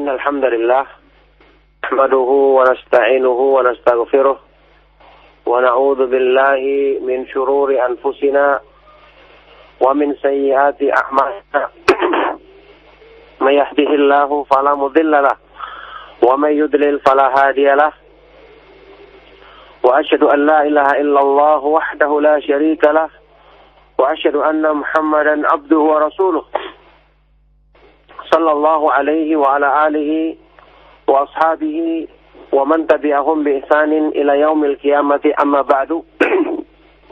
إن الحمد لله نحمده ونستعينه ونستغفره ونعوذ بالله من شرور أنفسنا ومن سيئات أعمالنا من يهده الله فلا مضل له ومن يضلل فلا هادي له وأشهد أن لا إله إلا الله وحده لا شريك له وأشهد أن محمدا عبده ورسوله صلى الله عليه وعلى آله وأصحابه ومن تبعهم بإحسان إلى يوم القيامة أما بعد.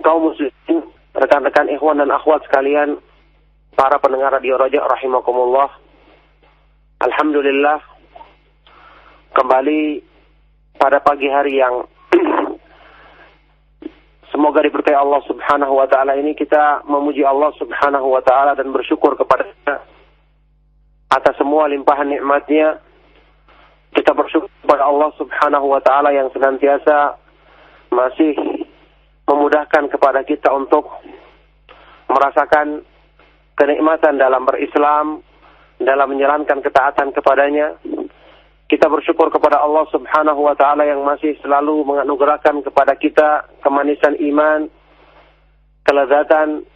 Kaum muslimin, rekan-rekan ikhwan dan akhwat sekalian, para pendengar Radio Raja rahimakumullah. Alhamdulillah, kembali pada pagi hari yang semoga diberkahi Allah Subhanahu wa taala ini, kita memuji Allah Subhanahu wa taala dan bersyukur kepada-Nya atas semua limpahan nikmat-Nya. Kita bersyukur kepada Allah Subhanahu wa taala yang senantiasa masih memudahkan kepada kita untuk merasakan kenikmatan dalam berislam, dalam menjalankan ketaatan kepadanya. Kita bersyukur kepada Allah Subhanahu wa taala yang masih selalu menganugerahkan kepada kita kemanisan iman, kelezatan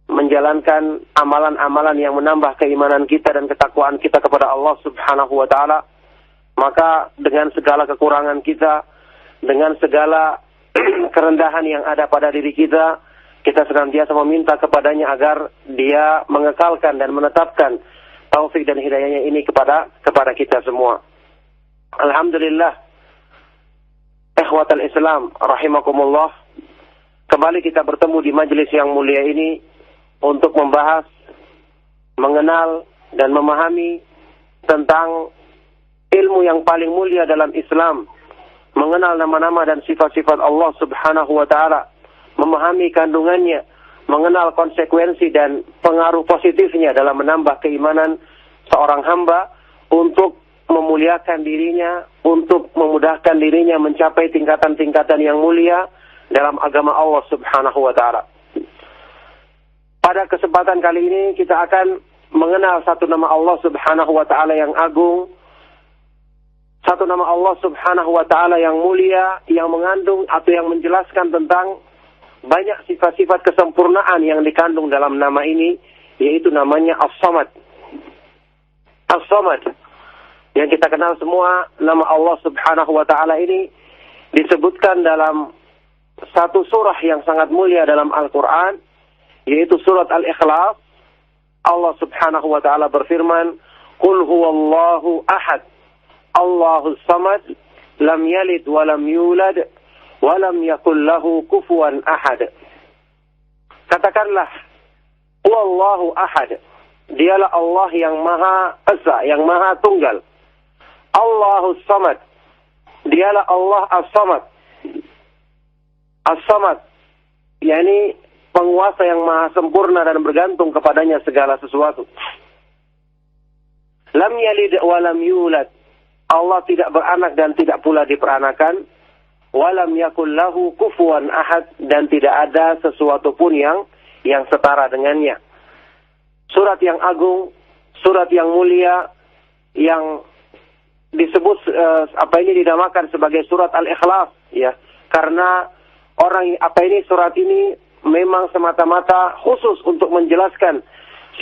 menjalankan amalan-amalan yang menambah keimanan kita dan ketakwaan kita kepada Allah Subhanahu wa taala. Maka dengan segala kekurangan kita, dengan segala kerendahan yang ada pada diri kita, kita senantiasa meminta kepadanya agar Dia mengekalkan dan menetapkan taufik dan hidayahnya ini kepada kita semua. Alhamdulillah, ikhwatal Islam rahimakumullah, kembali kita bertemu di majelis yang mulia ini untuk membahas, mengenal dan memahami tentang ilmu yang paling mulia dalam Islam, mengenal nama-nama dan sifat-sifat Allah Subhanahu wa taala, memahami kandungannya, mengenal konsekuensi dan pengaruh positifnya dalam menambah keimanan seorang hamba untuk memuliakan dirinya, untuk memudahkan dirinya mencapai tingkatan-tingkatan yang mulia dalam agama Allah Subhanahu wa taala. Pada kesempatan kali ini kita akan mengenal satu nama Allah Subhanahu wa taala yang agung, satu nama Allah Subhanahu wa taala yang mulia, yang mengandung atau yang menjelaskan tentang banyak sifat-sifat kesempurnaan yang dikandung dalam nama ini, yaitu namanya As-Samad. As-Samad, yang kita kenal semua, nama Allah Subhanahu wa taala ini disebutkan dalam satu surah yang sangat mulia dalam Al-Quran, yaitu surat Al-Ikhlas. Allah Subhanahu wa taala berfirman, "Qul huwallahu ahad, Allahus samad, lam yalid wa lam yulad, walam yakul lahu kufuwan ahad." Katakanlah, Wallahu ahad, Dialah Allah yang Maha Esa, yang Maha Tunggal. Allahus samad, Dialah Allah as-samad. As-samad, yakni penguasa yang maha sempurna dan bergantung kepadanya segala sesuatu. Lam yalid wa lam yulad, Allah tidak beranak dan tidak pula diperanakan. Walam yakul lahu kufuwan ahad, dan tidak ada sesuatu pun yang setara dengannya. Surat yang agung, surat yang mulia, yang disebut dinamakan sebagai surat Al-Ikhlas, ya, karena surat ini memang semata-mata khusus untuk menjelaskan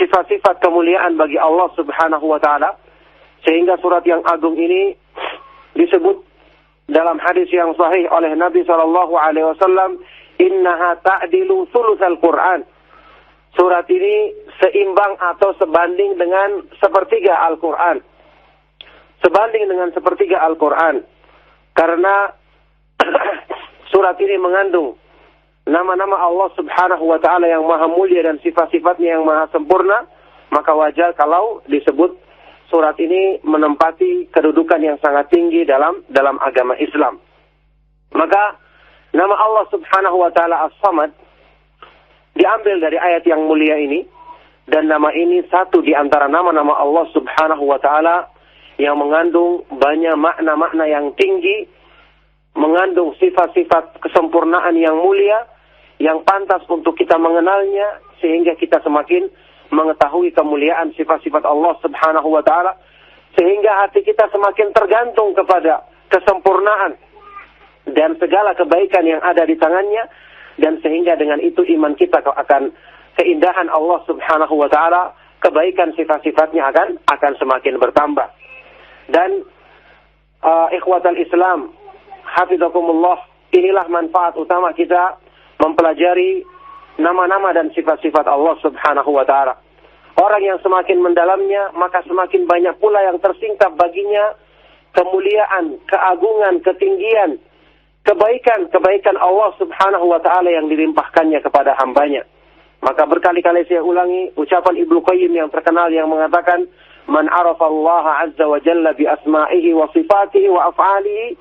sifat-sifat kemuliaan bagi Allah Subhanahu wa taala, sehingga surat yang agung ini disebut dalam hadis yang sahih oleh Nabi sallallahu alaihi wasallam, innaha ta'dilu thulutsal Qur'an. Surat ini seimbang atau sebanding dengan sepertiga Al-Qur'an. Sebanding dengan sepertiga Al-Qur'an. Karena surat ini mengandung nama-nama Allah Subhanahu wa taala yang maha mulia dan sifat-sifatnya yang maha sempurna, maka wajar kalau disebut surat ini menempati kedudukan yang sangat tinggi dalam agama Islam. Maka nama Allah Subhanahu wa taala As-Samad diambil dari ayat yang mulia ini, dan nama ini satu di antara nama-nama Allah Subhanahu wa taala yang mengandung banyak makna-makna yang tinggi, mengandung sifat-sifat kesempurnaan yang mulia, yang pantas untuk kita mengenalnya, sehingga kita semakin mengetahui kemuliaan sifat-sifat Allah Subhanahu wa taala, sehingga hati kita semakin tergantung kepada kesempurnaan dan segala kebaikan yang ada di tangannya, dan sehingga dengan itu iman kita akan keindahan Allah Subhanahu wa taala, kebaikan sifat-sifatnya akan semakin bertambah. Dan ikhwatal Islam, hafizakumullah, inilah manfaat utama kita mempelajari nama-nama dan sifat-sifat Allah Subhanahu wa taala. Orang yang semakin mendalamnya, maka semakin banyak pula yang tersingkap baginya kemuliaan, keagungan, ketinggian, kebaikan Allah Subhanahu wa taala yang dilimpahkannya kepada hambanya. Maka berkali-kali saya ulangi ucapan Ibnu Qayyim yang terkenal yang mengatakan, "Man 'arafa Allah 'azza wa jalla bi asma'ihi wa sifatihi wa af'alihi,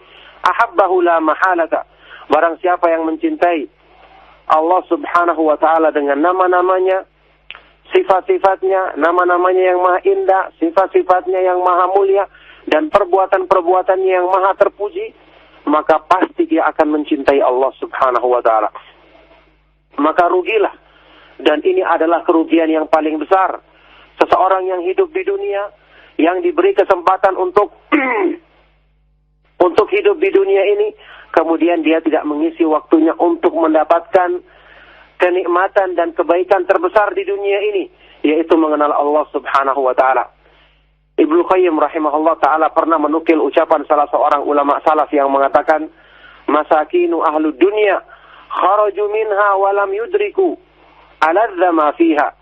ahabbahu la mahalata." Barang siapa yang mencintai Allah Subhanahu wa taala dengan nama-namanya, sifat-sifatnya, nama-namanya yang maha indah, sifat-sifatnya yang maha mulia, dan perbuatan-perbuatannya yang maha terpuji, maka pasti dia akan mencintai Allah Subhanahu wa taala. Maka rugilah, dan ini adalah kerugian yang paling besar, seseorang yang hidup di dunia, yang diberi kesempatan untuk untuk hidup di dunia ini, kemudian dia tidak mengisi waktunya untuk mendapatkan kenikmatan dan kebaikan terbesar di dunia ini, yaitu mengenal Allah Subhanahu wa taala. Ibnu Qayyim rahimahullah ta'ala pernah menukil ucapan salah seorang ulama salaf yang mengatakan, "Masakinu ahlud dunya kharaju minha wa lam yudriku aladza ma fiha."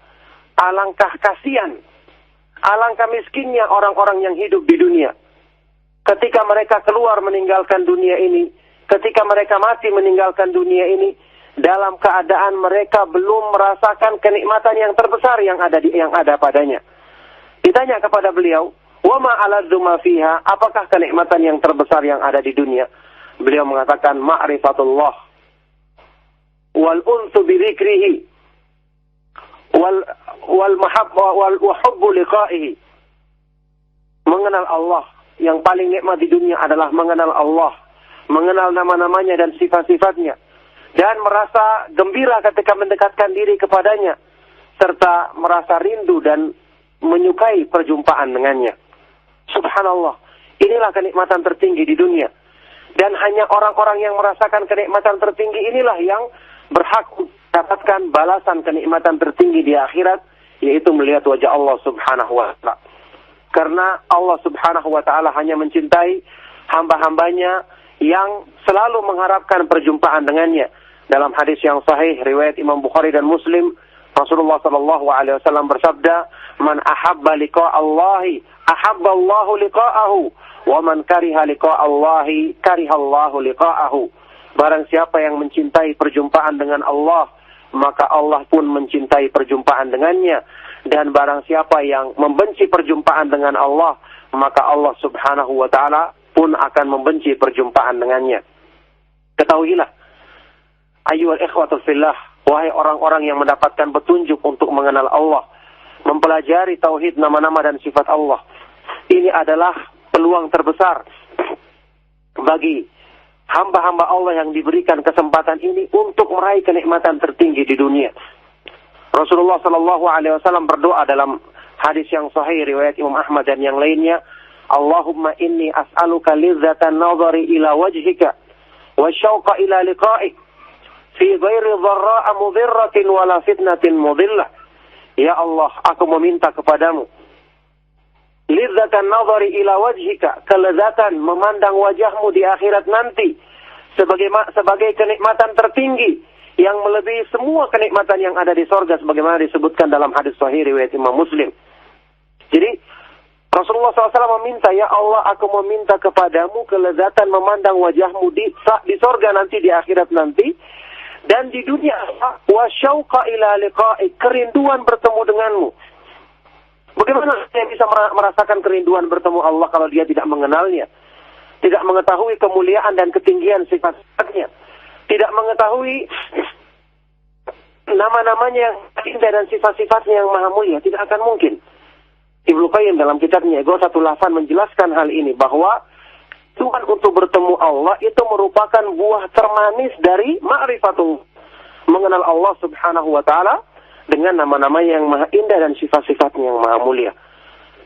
Alangkah kasihan, alangkah miskinnya orang-orang yang hidup di dunia. Ketika mereka keluar meninggalkan dunia ini, ketika mereka mati meninggalkan dunia ini, dalam keadaan mereka belum merasakan kenikmatan yang terbesar yang ada padanya. Ditanya kepada beliau, "Wa ma aladzu ma fiha?" Apakah kenikmatan yang terbesar yang ada di dunia? Beliau mengatakan, "Ma'rifatullah wal unsu bi dzikrihi wal mahabbah wal hubbu liqa'ihi." Mengenal Allah. Yang paling nikmat di dunia adalah mengenal Allah, mengenal nama-namanya dan sifat-sifatnya, dan merasa gembira ketika mendekatkan diri kepadanya, serta merasa rindu dan menyukai perjumpaan dengannya. Subhanallah, inilah kenikmatan tertinggi di dunia. Dan hanya orang-orang yang merasakan kenikmatan tertinggi inilah yang berhak mendapatkan balasan kenikmatan tertinggi di akhirat, yaitu melihat wajah Allah Subhanahu wa ta'ala. Karena Allah Subhanahu wa ta'ala hanya mencintai hamba-hambanya yang selalu mengharapkan perjumpaan dengannya. Dalam hadis yang sahih riwayat Imam Bukhari dan Muslim, Rasulullah sallallahu alaihi wasallam bersabda, "Man ahabba liqa Allahi, ahabba Allahu liqa'ahu, wa man kariha liqa Allahi, kariha Allahu liqa'ahu." Barang siapa yang mencintai perjumpaan dengan Allah, maka Allah pun mencintai perjumpaan dengannya. Dan barang siapa yang membenci perjumpaan dengan Allah, maka Allah Subhanahu wa ta'ala pun akan membenci perjumpaan dengannya. Ketahuilah, ayyuhal ikhwatul fillah, wahai orang-orang yang mendapatkan petunjuk untuk mengenal Allah, mempelajari tauhid nama-nama dan sifat Allah, ini adalah peluang terbesar bagi hamba-hamba Allah yang diberikan kesempatan ini untuk meraih kenikmatan tertinggi di dunia. Rasulullah sallallahu alaihi wasallam berdoa dalam hadis yang sahih riwayat Imam Ahmad dan yang lainnya, "Allahumma inni as'aluka lizzatan nazari ila wajhika wa syauqa ila liqa'ik fi ghairi dharra'a mudhirratin wala fitnatin mudillah." Ya Allah, aku meminta kepadamu lizzatan nazari ila wajhika, kelezatan memandang wajahmu di akhirat nanti sebagai kenikmatan tertinggi yang melebihi semua kenikmatan yang ada di sorga, sebagaimana disebutkan dalam hadis sahih riwayat Imam Muslim. Jadi Rasulullah SAW meminta, "Ya Allah, aku meminta kepadamu kelezatan memandang wajahmu di sorga nanti, di akhirat nanti, dan di dunia, wa syauqa ila liqa'i, kerinduan bertemu denganmu." Bagaimana dia bisa merasakan kerinduan bertemu Allah kalau dia tidak mengenalnya, tidak mengetahui kemuliaan dan ketinggian sifat-sifatnya, tidak mengetahui nama-namanya yang indah dan sifat-sifatnya yang maha mulia? Tidak akan mungkin. Ibnu Qayyim dalam kitabnya Ighathatul Lahfan menjelaskan hal ini, bahwa Tuhan untuk bertemu Allah itu merupakan buah termanis dari ma'rifatul, mengenal Allah Subhanahu wa ta'ala dengan nama-namanya yang maha indah dan sifat-sifatnya yang maha mulia.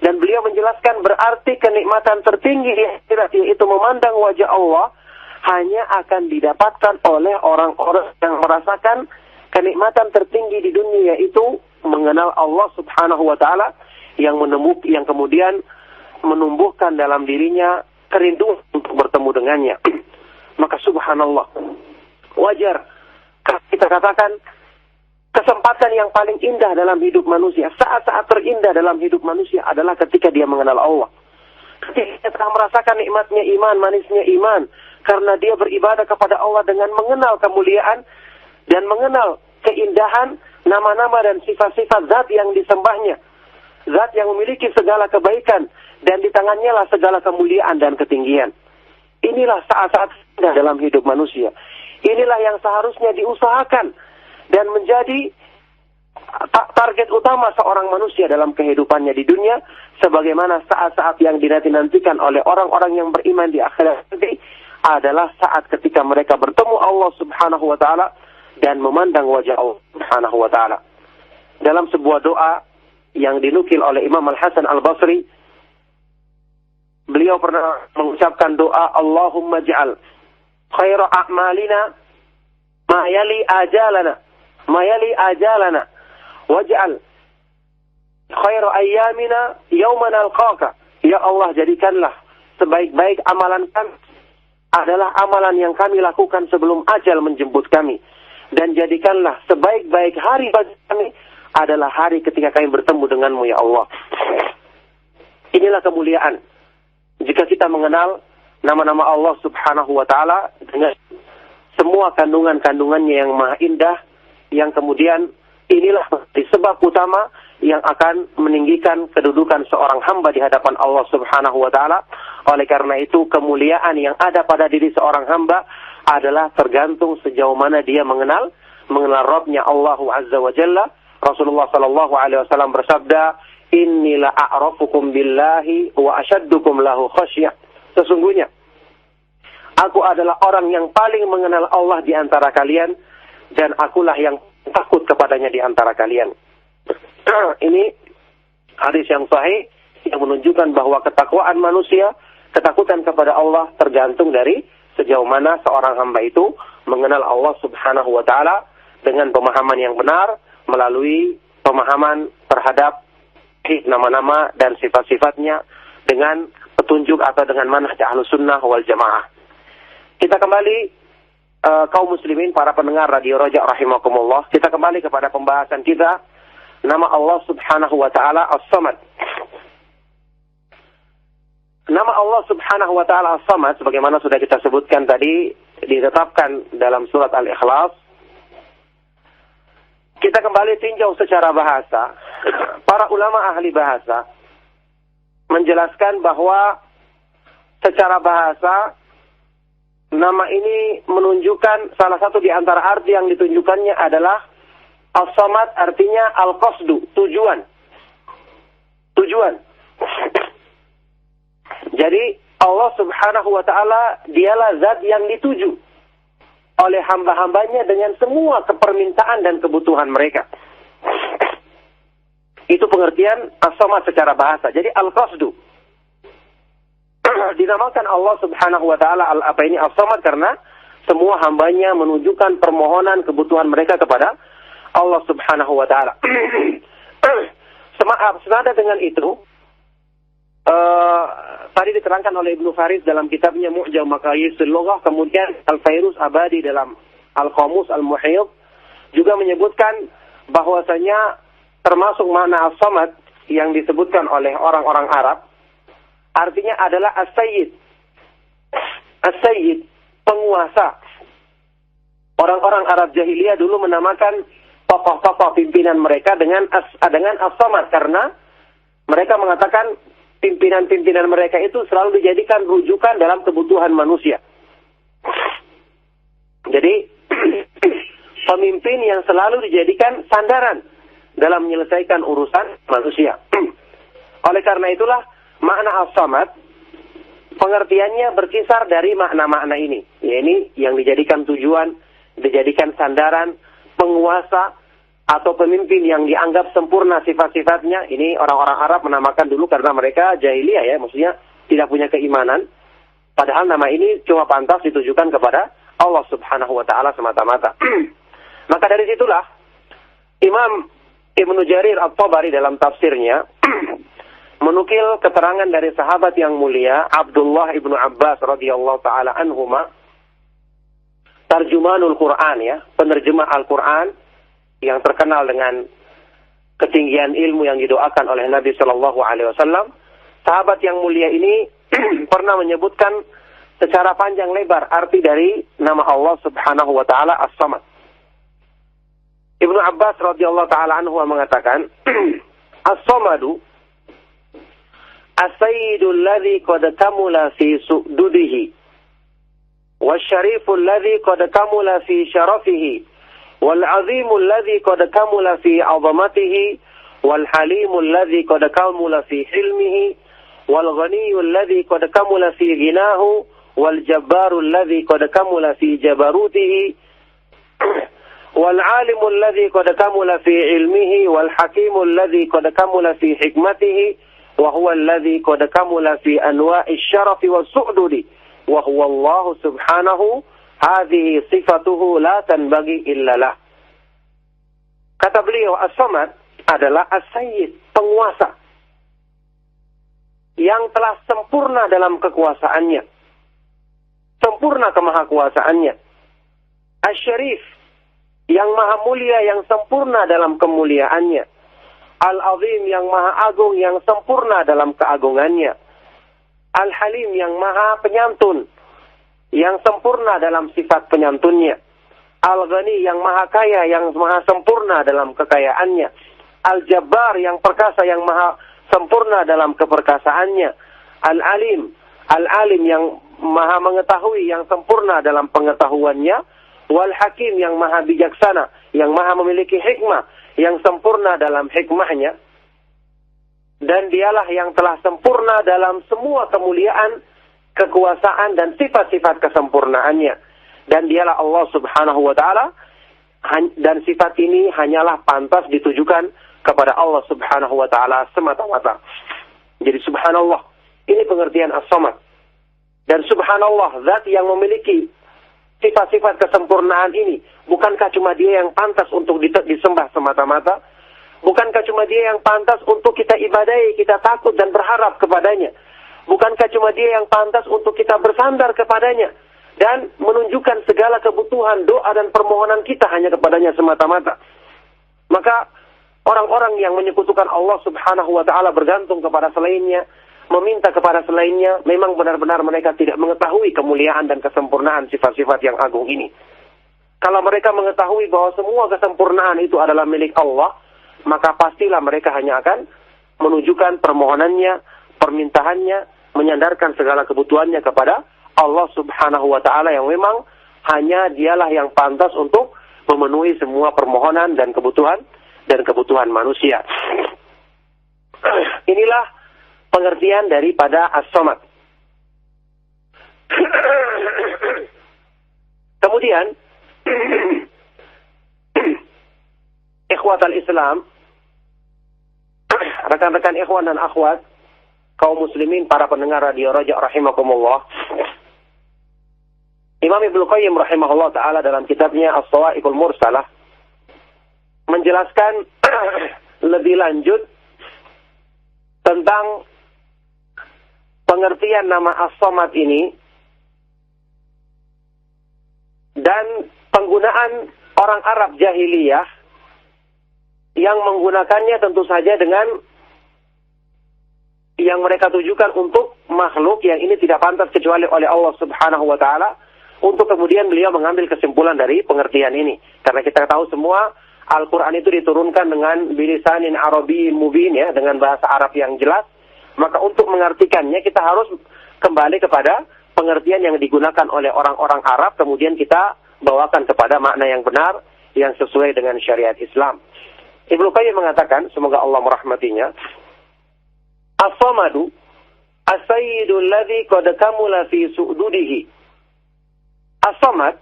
Dan beliau menjelaskan berarti kenikmatan tertinggi di akhirat, yaitu memandang wajah Allah, hanya akan didapatkan oleh orang-orang yang merasakan kenikmatan tertinggi di dunia, yaitu mengenal Allah Subhanahu wa taala, yang kemudian menumbuhkan dalam dirinya kerinduan untuk bertemu dengannya. Maka subhanallah, wajar kita katakan kesempatan yang paling indah dalam hidup manusia, saat-saat terindah dalam hidup manusia adalah ketika dia mengenal Allah. Ketika dia telah merasakan nikmatnya iman, manisnya iman, karena dia beribadah kepada Allah dengan mengenal kemuliaan dan mengenal keindahan nama-nama dan sifat-sifat zat yang disembahnya, zat yang memiliki segala kebaikan, dan di tangannya lah segala kemuliaan dan ketinggian. Inilah saat-saat indah dalam hidup manusia. Inilah yang seharusnya diusahakan dan menjadi target utama seorang manusia dalam kehidupannya di dunia, sebagaimana saat-saat yang dinanti-nantikan oleh orang-orang yang beriman di akhirat nanti adalah saat ketika mereka bertemu Allah Subhanahu wa taala dan memandang wajah Allah Subhanahu wa taala. Dalam sebuah doa yang dinukil oleh Imam Al-Hasan Al-Basri, beliau pernah mengucapkan doa, Allahumma ja'al khaira a'malina ma yali ajalana waj'al khaira ayyamina yawma nalqaka. Ya Allah, jadikanlah sebaik-baik amalan kami adalah amalan yang kami lakukan sebelum ajal menjemput kami, dan jadikanlah sebaik-baik hari bagi kami adalah hari ketika kami bertemu denganmu ya Allah. Inilah kemuliaan jika kita mengenal nama-nama Allah Subhanahu wa taala dengan semua kandungan-kandungannya yang maha indah, yang kemudian inilah sebab utama yang akan meninggikan kedudukan seorang hamba di hadapan Allah Subhanahu wa taala. Oleh karena itu, kemuliaan yang ada pada diri seorang hamba adalah tergantung sejauh mana dia mengenal Rabbnya Allah Azza wa Jalla. Rasulullah sallallahu alaihi wasallam bersabda, "Inni la a'rafukum billahi wa ashaddukum lahu khasyah." Sesungguhnya aku adalah orang yang paling mengenal Allah di antara kalian, dan akulah yang takut kepadanya di antara kalian. Ini hadis yang sahih yang menunjukkan bahwa ketakwaan manusia, ketakutan kepada Allah tergantung dari sejauh mana seorang hamba itu mengenal Allah Subhanahu wa taala dengan pemahaman yang benar, melalui pemahaman terhadap nama-nama dan sifat-sifatnya dengan petunjuk atau dengan manhaj Ahlus Sunnah wal Jamaah. Kita kembali kaum muslimin, para pendengar Radio Raja rahimakumullah, kita kembali kepada pembahasan kita, nama Allah Subhanahu wa taala As-Samad. Nama Allah Subhanahu wa taala As-Samad, sebagaimana sudah kita sebutkan tadi, ditetapkan dalam surat Al-Ikhlas. Kita kembali tinjau secara bahasa. Para ulama ahli bahasa menjelaskan bahwa secara bahasa nama ini menunjukkan salah satu di antara arti yang ditunjukkannya adalah As-Samad, artinya al-qasdu, tujuan. Jadi Allah Subhanahu wa taala dialah zat yang dituju oleh hamba-hambanya dengan semua kepermintaan dan kebutuhan mereka. Itu pengertian As-Samad secara bahasa. Jadi al-qasdu dinamakan Allah Subhanahu wa taala As-Samad karena semua hambanya menunjukkan permohonan kebutuhan mereka kepada Allah Subhanahu wa taala. Senada dengan itu, tadi diterangkan oleh Ibnu Farid dalam kitabnya Mu'jam Maqayisul Lughah, kemudian Al-Fairuz Abadi dalam Al-Qamus Al-Muhyidd juga menyebutkan bahwasanya termasuk makna As-Samad yang disebutkan oleh orang-orang Arab, artinya adalah As-Sayyid. As-Sayyid, penguasa. Orang-orang Arab jahiliyah dulu menamakan tokoh-tokoh pimpinan mereka dengan As-Samad karena mereka mengatakan pimpinan-pimpinan mereka itu selalu dijadikan rujukan dalam kebutuhan manusia. Jadi pemimpin yang selalu dijadikan sandaran dalam menyelesaikan urusan manusia. Oleh karena itulah makna As-Samad pengertiannya berkisar dari makna-makna ini. Ini yang dijadikan tujuan, dijadikan sandaran, penguasa, atau pemimpin yang dianggap sempurna sifat-sifatnya. Ini orang-orang Arab menamakan dulu karena mereka jahiliyah ya, maksudnya tidak punya keimanan. Padahal nama ini cuma pantas ditujukan kepada Allah Subhanahu wa taala semata-mata. Maka dari situlah Imam Ibnu Jarir At-Tabari dalam tafsirnya menukil keterangan dari sahabat yang mulia Abdullah Ibnu Abbas radhiyallahu taala anhuma, tarjumanul Quran ya, penerjemah Al-Quran yang terkenal dengan ketinggian ilmu yang didoakan oleh Nabi Shallallahu Alaihi Wasallam. Sahabat yang mulia ini pernah menyebutkan secara panjang lebar arti dari nama Allah Subhanahu wa taala As-Samad. Ibnu Abbas radhiyallahu taala anhu mengatakan, As-Samadu as-sayyidu alladhi qad kamula fi su'dudihi wasyarifu alladhi qad kamula fi syarafihi wal azimu alladhi qad kamula fi 'azamatihi wal halimu alladhi qad kamula fi hilmihi wal ghaniyyu alladhi qad kamula fi ghinahu wal jabbaru alladhi qad kamula fi jabarutihi wal alimu alladhi qad kamula fi ilmihi wal hakimu alladhi qad kamula fi hikmatihi wa huwa alladhi qad kamula fi anwa'i syarafi was su'dudi wa huwa Allah subhanahu hadhihi sifatuhu la tanbaghi illa lah. Kata beliau, As-Samad adalah As-Sayyid, penguasa yang telah sempurna dalam kekuasaannya, sempurna kemahakuasaannya. Asy-Syarif, yang maha mulia, yang sempurna dalam kemuliaannya. Al-Azim, yang maha agung, yang sempurna dalam keagungannya. Al-Halim, yang maha penyantun, yang sempurna dalam sifat penyantunnya. Al-Ghani, yang maha kaya, yang maha sempurna dalam kekayaannya. Al-Jabbar, yang perkasa, yang maha sempurna dalam keperkasaannya. Al-Alim, Al-Alim, yang maha mengetahui, yang sempurna dalam pengetahuannya. Wal-Hakim, yang maha bijaksana, yang maha memiliki hikmah, yang sempurna dalam hikmahnya. Dan dialah yang telah sempurna dalam semua kemuliaan, kekuasaan, dan sifat-sifat kesempurnaannya. Dan dialah Allah Subhanahu wa ta'ala, dan sifat ini hanyalah pantas ditujukan kepada Allah Subhanahu wa ta'ala semata-mata. Jadi subhanallah, ini pengertian As-Samad. Dan subhanallah, zat yang memiliki sifat-sifat kesempurnaan ini, bukankah cuma dia yang pantas untuk disembah semata-mata? Bukankah cuma dia yang pantas untuk kita ibadahi, kita takut dan berharap kepadanya? Bukankah cuma dia yang pantas untuk kita bersandar kepadanya dan menunjukkan segala kebutuhan, doa dan permohonan kita hanya kepadanya semata-mata? Maka orang-orang yang menyekutukan Allah Subhanahu wa ta'ala, bergantung kepada selainnya, meminta kepada selainnya, memang benar-benar mereka tidak mengetahui kemuliaan dan kesempurnaan sifat-sifat yang agung ini. Kalau mereka mengetahui bahwa semua kesempurnaan itu adalah milik Allah, maka pastilah mereka hanya akan menunjukkan permohonannya, permintaannya, menyandarkan segala kebutuhannya kepada Allah Subhanahu wa ta'ala, yang memang hanya dialah yang pantas untuk memenuhi semua permohonan dan kebutuhan manusia. Inilah pengertian daripada As-Samad. Kemudian ikhwatal Islam, rekan-rekan ikhwan dan akhwat, kaum muslimin, para pendengar radio Raja rahimakumullah. Imam Ibnu Qayyim rahimahullah ta'ala dalam kitabnya As-Sawa'iqul Mursalah menjelaskan lebih lanjut tentang pengertian nama As-Samad ini dan penggunaan orang Arab jahiliyah yang menggunakannya tentu saja dengan yang mereka tujukan untuk makhluk yang ini tidak pantas kecuali oleh Allah Subhanahu wa ta'ala, untuk kemudian beliau mengambil kesimpulan dari pengertian ini. Karena kita tahu semua Al-Quran itu diturunkan dengan bilisanin Arabiyyin mubin, ya, dengan bahasa Arab yang jelas. Maka untuk mengartikannya kita harus kembali kepada pengertian yang digunakan oleh orang-orang Arab, kemudian kita bawakan kepada makna yang benar yang sesuai dengan syariat Islam. Ibnu Qayyim mengatakan, semoga Allah merahmatinya, As-Samadu as-sayyidu alladhi qad kamula fi su'dudihi. As-Samad,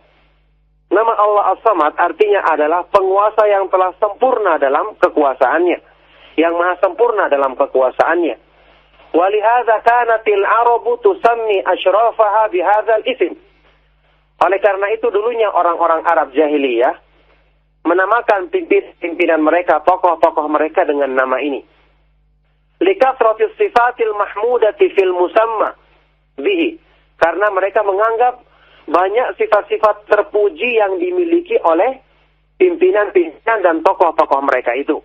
Nama Allah As-Samad artinya adalah penguasa yang telah sempurna dalam kekuasaannya, yang maha sempurna dalam kekuasaannya. Walihadza kanatil Arabu tusammi asyrafaha bihadzal ism. Oleh karena itu dulunya orang-orang Arab jahiliyah menamakan pimpinan mereka, tokoh-tokoh mereka dengan nama ini. Likasratis sifatil mahmudati fil musamma bihi. Karena mereka menganggap banyak sifat-sifat terpuji yang dimiliki oleh pimpinan-pimpinan dan tokoh-tokoh mereka itu.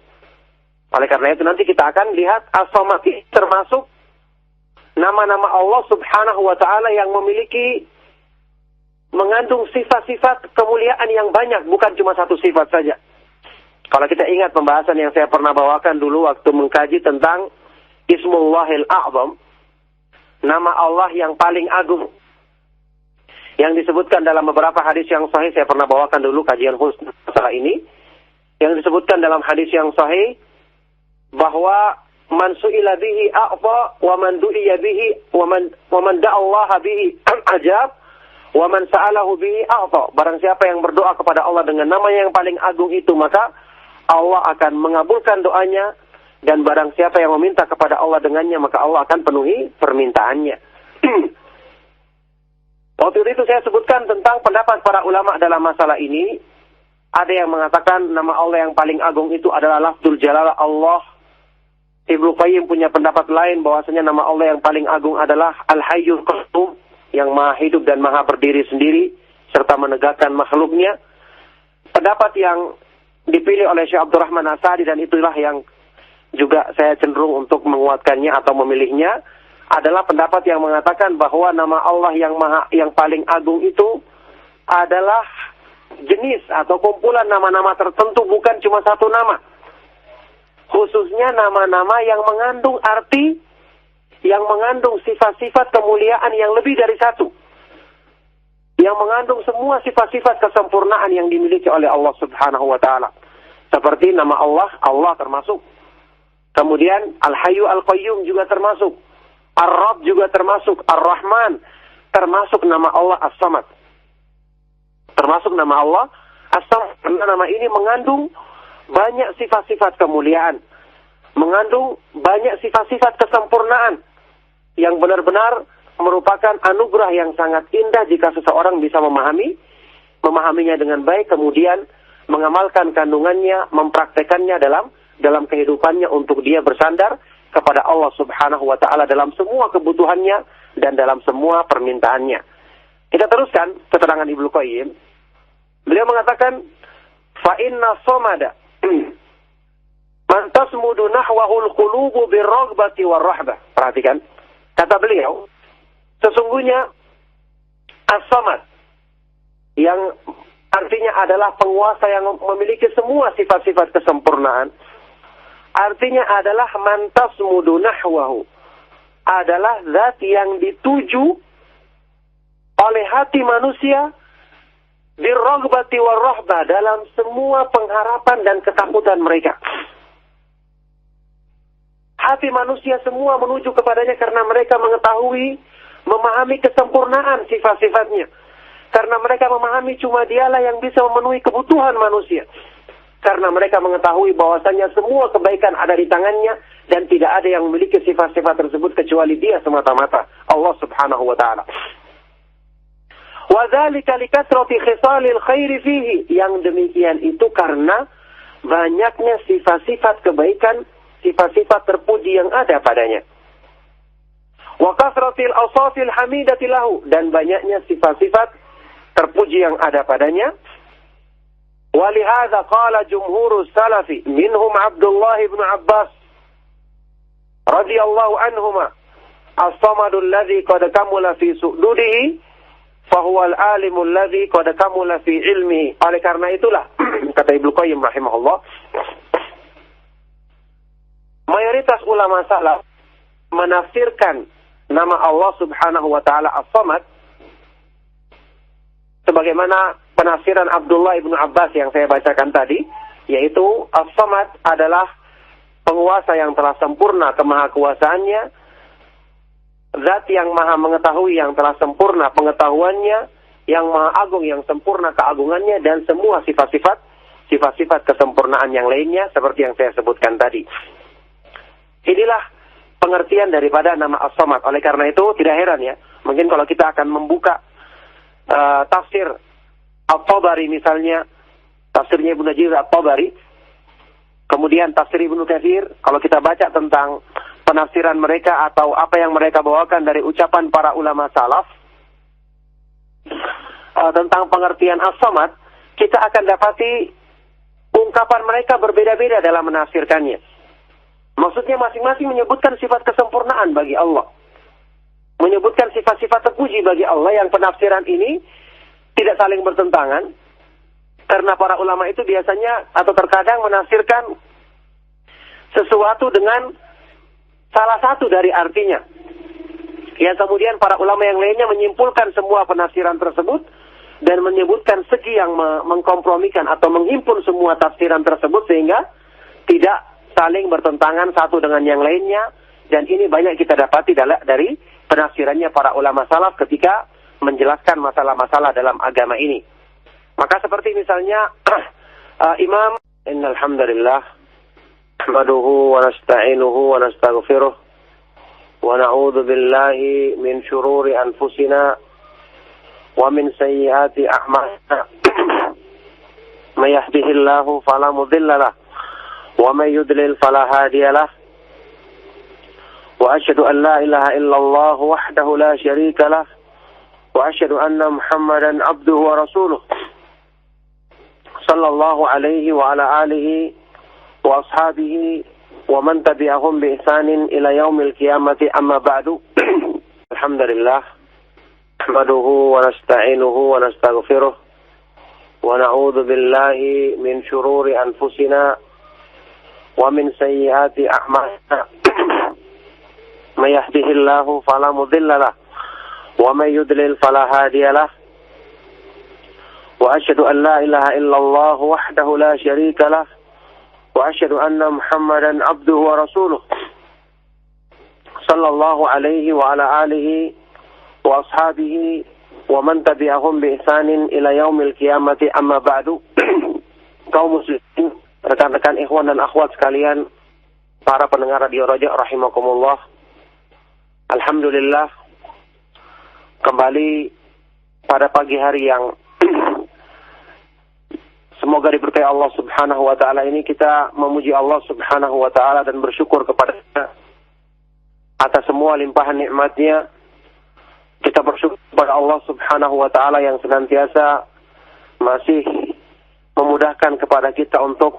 Oleh karena itu nanti kita akan lihat As-Samad termasuk nama-nama Allah Subhanahu wa Ta'ala yang memiliki mengandung sifat-sifat kemuliaan yang banyak, bukan cuma satu sifat saja. Kalau kita ingat pembahasan yang saya pernah bawakan dulu waktu mengkaji tentang Ismullahil A'zam, nama Allah yang paling agung, yang disebutkan dalam beberapa hadis yang sahih. Saya pernah bawakan dulu kajian khusus masalah ini, yang disebutkan dalam hadis yang sahih bahwa man su'ila bihi a'ta wa man du'iya bihi wa man da'allaha bihi ajab wa man sa'alahu bihi a'ta. Barang siapa yang berdoa kepada Allah dengan namanya yang paling agung itu, maka Allah akan mengabulkan doanya, dan barang siapa yang meminta kepada Allah dengannya, maka Allah akan penuhi permintaannya. Waktu itu saya sebutkan tentang pendapat para ulama dalam masalah ini. Ada yang mengatakan nama Allah yang paling agung itu adalah lafzul jalalah Allah. Ibnu Qayyim punya pendapat lain bahwasanya nama Allah yang paling agung adalah Al-Hayyul Qayyum, yang maha hidup dan maha berdiri sendiri serta menegakkan makhluknya. Pendapat yang dipilih oleh Syekh Abdurrahman As-Sa'di, dan itulah yang juga saya cenderung untuk menguatkannya atau memilihnya, adalah pendapat yang mengatakan bahwa nama Allah yang paling agung itu adalah jenis atau kumpulan nama-nama tertentu, bukan cuma satu nama. Khususnya nama-nama yang mengandung arti, yang mengandung sifat-sifat kemuliaan yang lebih dari satu, yang mengandung semua sifat-sifat kesempurnaan yang dimiliki oleh Allah Subhanahu wa Ta'ala. Seperti nama Allah, Allah termasuk. Kemudian Al-Hayyu Al-Qayyum juga termasuk. Ar-Rabb juga termasuk. Ar-Rahman termasuk nama Allah As-Samad. Termasuk nama Allah As-Samad. Karena nama ini mengandung banyak sifat-sifat kemuliaan, mengandung banyak sifat-sifat kesempurnaan yang benar-benar merupakan anugerah yang sangat indah jika seseorang bisa memahaminya dengan baik, kemudian mengamalkan kandungannya, mempraktekannya dalam kehidupannya untuk dia bersandar kepada Allah Subhanahu wa Ta'ala dalam semua kebutuhannya dan dalam semua permintaannya. Kita teruskan keterangan Ibnu Qayyim. Beliau mengatakan, fa inna somada man tasmudu nahwahul qulubu birraghbati warrahbah. Perhatikan, kata beliau, sesungguhnya As-Samad, yang artinya adalah penguasa yang memiliki semua sifat-sifat kesempurnaan, artinya adalah man tasmudu nahwahu, adalah zat yang dituju oleh hati manusia birraghbati warrahbah, dalam semua pengharapan dan ketakutan mereka. Hati manusia semua menuju kepadanya karena mereka mengetahui, memahami kesempurnaan sifat-sifatnya. Karena mereka memahami cuma dialah yang bisa memenuhi kebutuhan manusia. Karena mereka mengetahui bahwasanya semua kebaikan ada di tangannya dan tidak ada yang memiliki sifat-sifat tersebut kecuali dia semata-mata, Allah Subhanahu wa Ta'ala. Wadzalika likathrati khisalil khairi fihi, yang demikian itu karena banyaknya sifat-sifat kebaikan, sifat-sifat terpuji yang ada padanya. Wa kasratil awsafil hamidati lahu, dan banyaknya sifat-sifat terpuji yang ada padanya. Walihadza qala jumhurus salafi minhum Abdullah ibn Abbas radhiyallahu anhuma, as-samadul ladzi qad kamula fi su'dudihi fahuwal alimul ladzi qad kamula fi ilmihi. Oleh karena itulah kata Ibnu Qayyim rahimahullah, mayoritas ulama salaf menafsirkan nama Allah Subhanahu wa Ta'ala As-Samad sebagaimana penafsiran Abdullah ibn Abbas yang saya bacakan tadi, yaitu As-Samad adalah penguasa yang telah sempurna kemahakuasaannya, zat yang maha mengetahui yang telah sempurna pengetahuannya, yang maha agung, yang sempurna keagungannya, dan semua sifat-sifat kesempurnaan yang lainnya seperti yang saya sebutkan tadi. Inilah pengertian daripada nama As-Samad. Oleh karena itu tidak heran ya, mungkin kalau kita akan membuka tafsir At-Tabari misalnya, tafsirnya Ibnu Jarir At-Tabari, kemudian tafsir Ibnu Katsir, kalau kita baca tentang penafsiran mereka atau apa yang mereka bawakan dari ucapan para ulama salaf tentang pengertian As-Samad, kita akan dapati ungkapan mereka berbeda-beda dalam menafsirkannya. Maksudnya masing-masing menyebutkan sifat kesempurnaan bagi Allah, menyebutkan sifat-sifat terpuji bagi Allah, yang penafsiran ini tidak saling bertentangan, karena para ulama itu biasanya atau terkadang menafsirkan sesuatu dengan salah satu dari artinya, yang kemudian para ulama yang lainnya menyimpulkan semua penafsiran tersebut dan menyebutkan segi yang mengkompromikan atau menghimpun semua tafsiran tersebut sehingga tidak saling bertentangan satu dengan yang lainnya. Dan ini banyak kita dapati dari penafsirannya para ulama salaf ketika menjelaskan masalah-masalah dalam agama ini. Maka seperti misalnya Imam, innal hamdalillah nahmaduhu wa nasta'inuhu wa nastaghfiruh wa na'udzu billahi min shururi anfusina wa min sayyiati a'malina. May yahdihillahu fala mudilla lahu wa may yudlil fala hadiya lahu. Wa asyhadu an la ilaha illallah wahdahu la syarika lahu wa asyhadu anna Muhammadan abduhu wa rasuluh sallallahu alaihi wa ala alihi wa ashabihi wa man tabi'ahum bi ihsanin ila yaumil qiyamati, amma ba'du. Alhamdulillah nahmaduhu wa nasta'inuhu wa nastaghfiruh wa na'udzu billahi min shururi anfusina wa min sayyiati a'malina. May yahdihillahu fala mudilla lahu wa may yudlil fala hadiya lahu. Wa asyhadu an la ilaha illallah wahdahu la syarika lahu wa asyhadu anna Muhammadan abduhu wa rasuluh sallallahu alaihi wa ala alihi wa ashabihi wa man tabi'ahum bi ihsanin ila yaumil qiyamati, amma ba'du. Kaum muslimin, rekan-rekan ikhwan dan akhwat sekalian, para pendengar Radio Raja rahimakumullah. Alhamdulillah, kembali pada pagi hari yang semoga diberkahi Allah Subhanahu wa taala ini, kita memuji Allah Subhanahu wa taala dan bersyukur kepada-Nya atas semua limpahan nikmat-Nya. Kita bersyukur kepada Allah Subhanahu wa taala yang senantiasa masih memudahkan kepada kita untuk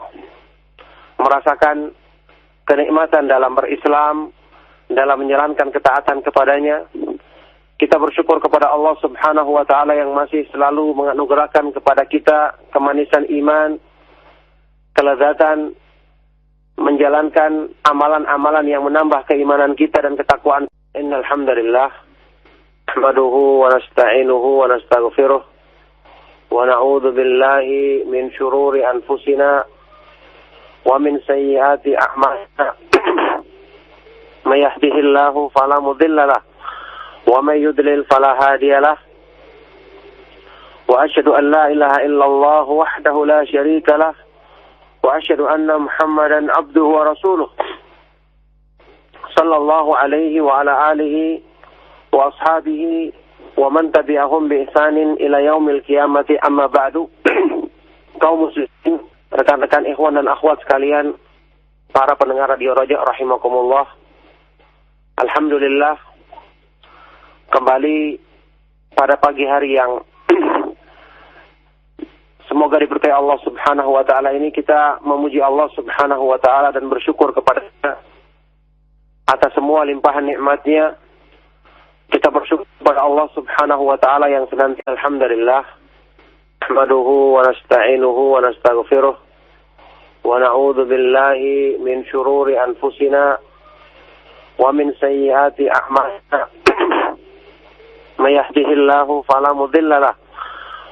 merasakan kenikmatan dalam berislam, dalam menjalankan ketaatan kepadanya. Kita bersyukur kepada Allah Subhanahu wa taala yang masih selalu menganugerahkan kepada kita kemanisan iman, kelezatan menjalankan amalan-amalan yang menambah keimanan kita dan ketakwaan. Innal hamdalillah nahmaduhu wa nasta'inuhu wa nastaghfiruh wa na'udzu billahi min shururi anfusina wa min sayyiati a'malina. May yahdihillahu fala mudilla lahu wa may yudlil fala hadiya lahu. Wa asyhadu an la ilaha illallah wahdahu la syarika lahu wa asyhadu anna Muhammadan abduhu wa rasuluh sallallahu alaihi wa ala alihi wa ashabihi wa man tabi'ahum bi ihsanin ila yaumil qiyamati, amma ba'du. Kaum muslimin, rekan-rekan ikhwan dan akhwat sekalian, para pendengar Radio Raja rahimakumullah. Alhamdulillah, kembali pada pagi hari yang semoga diberkahi Allah Subhanahu wa taala ini, kita memuji Allah Subhanahu wa taala dan bersyukur kepada-Nya atas semua limpahan nikmat-Nya. Kita bersyukur kepada Allah Subhanahu wa taala yang senantiasa, alhamdulillah nahmaduhu wa nasta'inuhu wa nastaghfiruh wa na'udzu billahi min shururi anfusina wa min sayyiati a'malina. May yahdihillahu fala mudilla lahu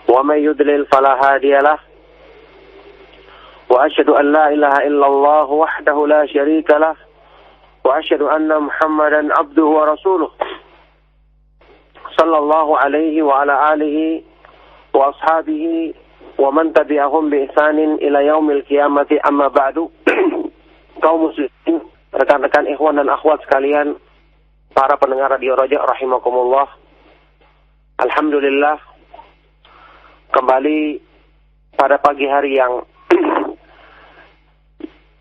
wa may yudlil fala hadiya lahu. Wa asyhadu an la ilaha illallah wahdahu la syarika lahu wa asyhadu anna Muhammadan abduhu wa rasuluh sallallahu alaihi wa ala alihi وأصحابه ومن تبعهم بإحسان إلى يوم القيامة أما بعد. Kaum muslimin, rekan-rekan ikhwan dan akhwat sekalian, para pendengar Radio Raja rahimakumullah. Alhamdulillah, kembali pada pagi hari yang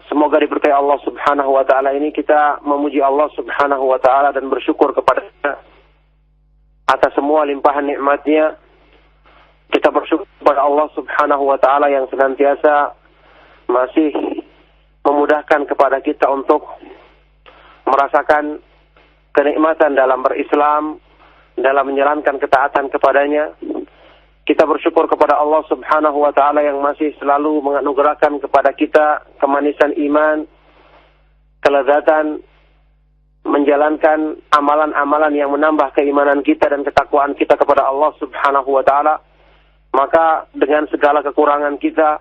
semoga diberkahi Allah Subhanahu wa taala ini, kita memuji Allah Subhanahu wa taala dan bersyukur kepada-Nya atas semua limpahan nikmat-Nya. Kita bersyukur kepada Allah Subhanahu wa taala yang senantiasa masih memudahkan kepada kita untuk merasakan kenikmatan dalam berislam, dalam menjalankan ketaatan kepadanya. Kita bersyukur kepada Allah Subhanahu wa taala yang masih selalu menganugerahkan kepada kita kemanisan iman, kelezatan menjalankan amalan-amalan yang menambah keimanan kita dan ketakwaan kita kepada Allah Subhanahu wa taala. Maka dengan segala kekurangan kita,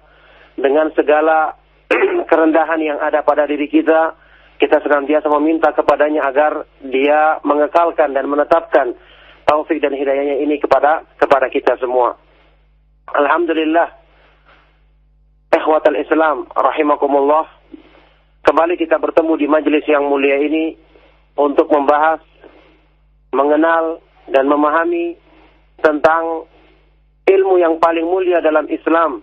dengan segala kerendahan yang ada pada diri kita, kita senantiasa meminta kepadanya agar Dia mengekalkan dan menetapkan taufik dan hidayahnya ini kepada kita semua. Alhamdulillah, ikhwatal Islam rahimakumullah, kembali kita bertemu di majelis yang mulia ini untuk membahas, mengenal dan memahami tentang ilmu yang paling mulia dalam Islam,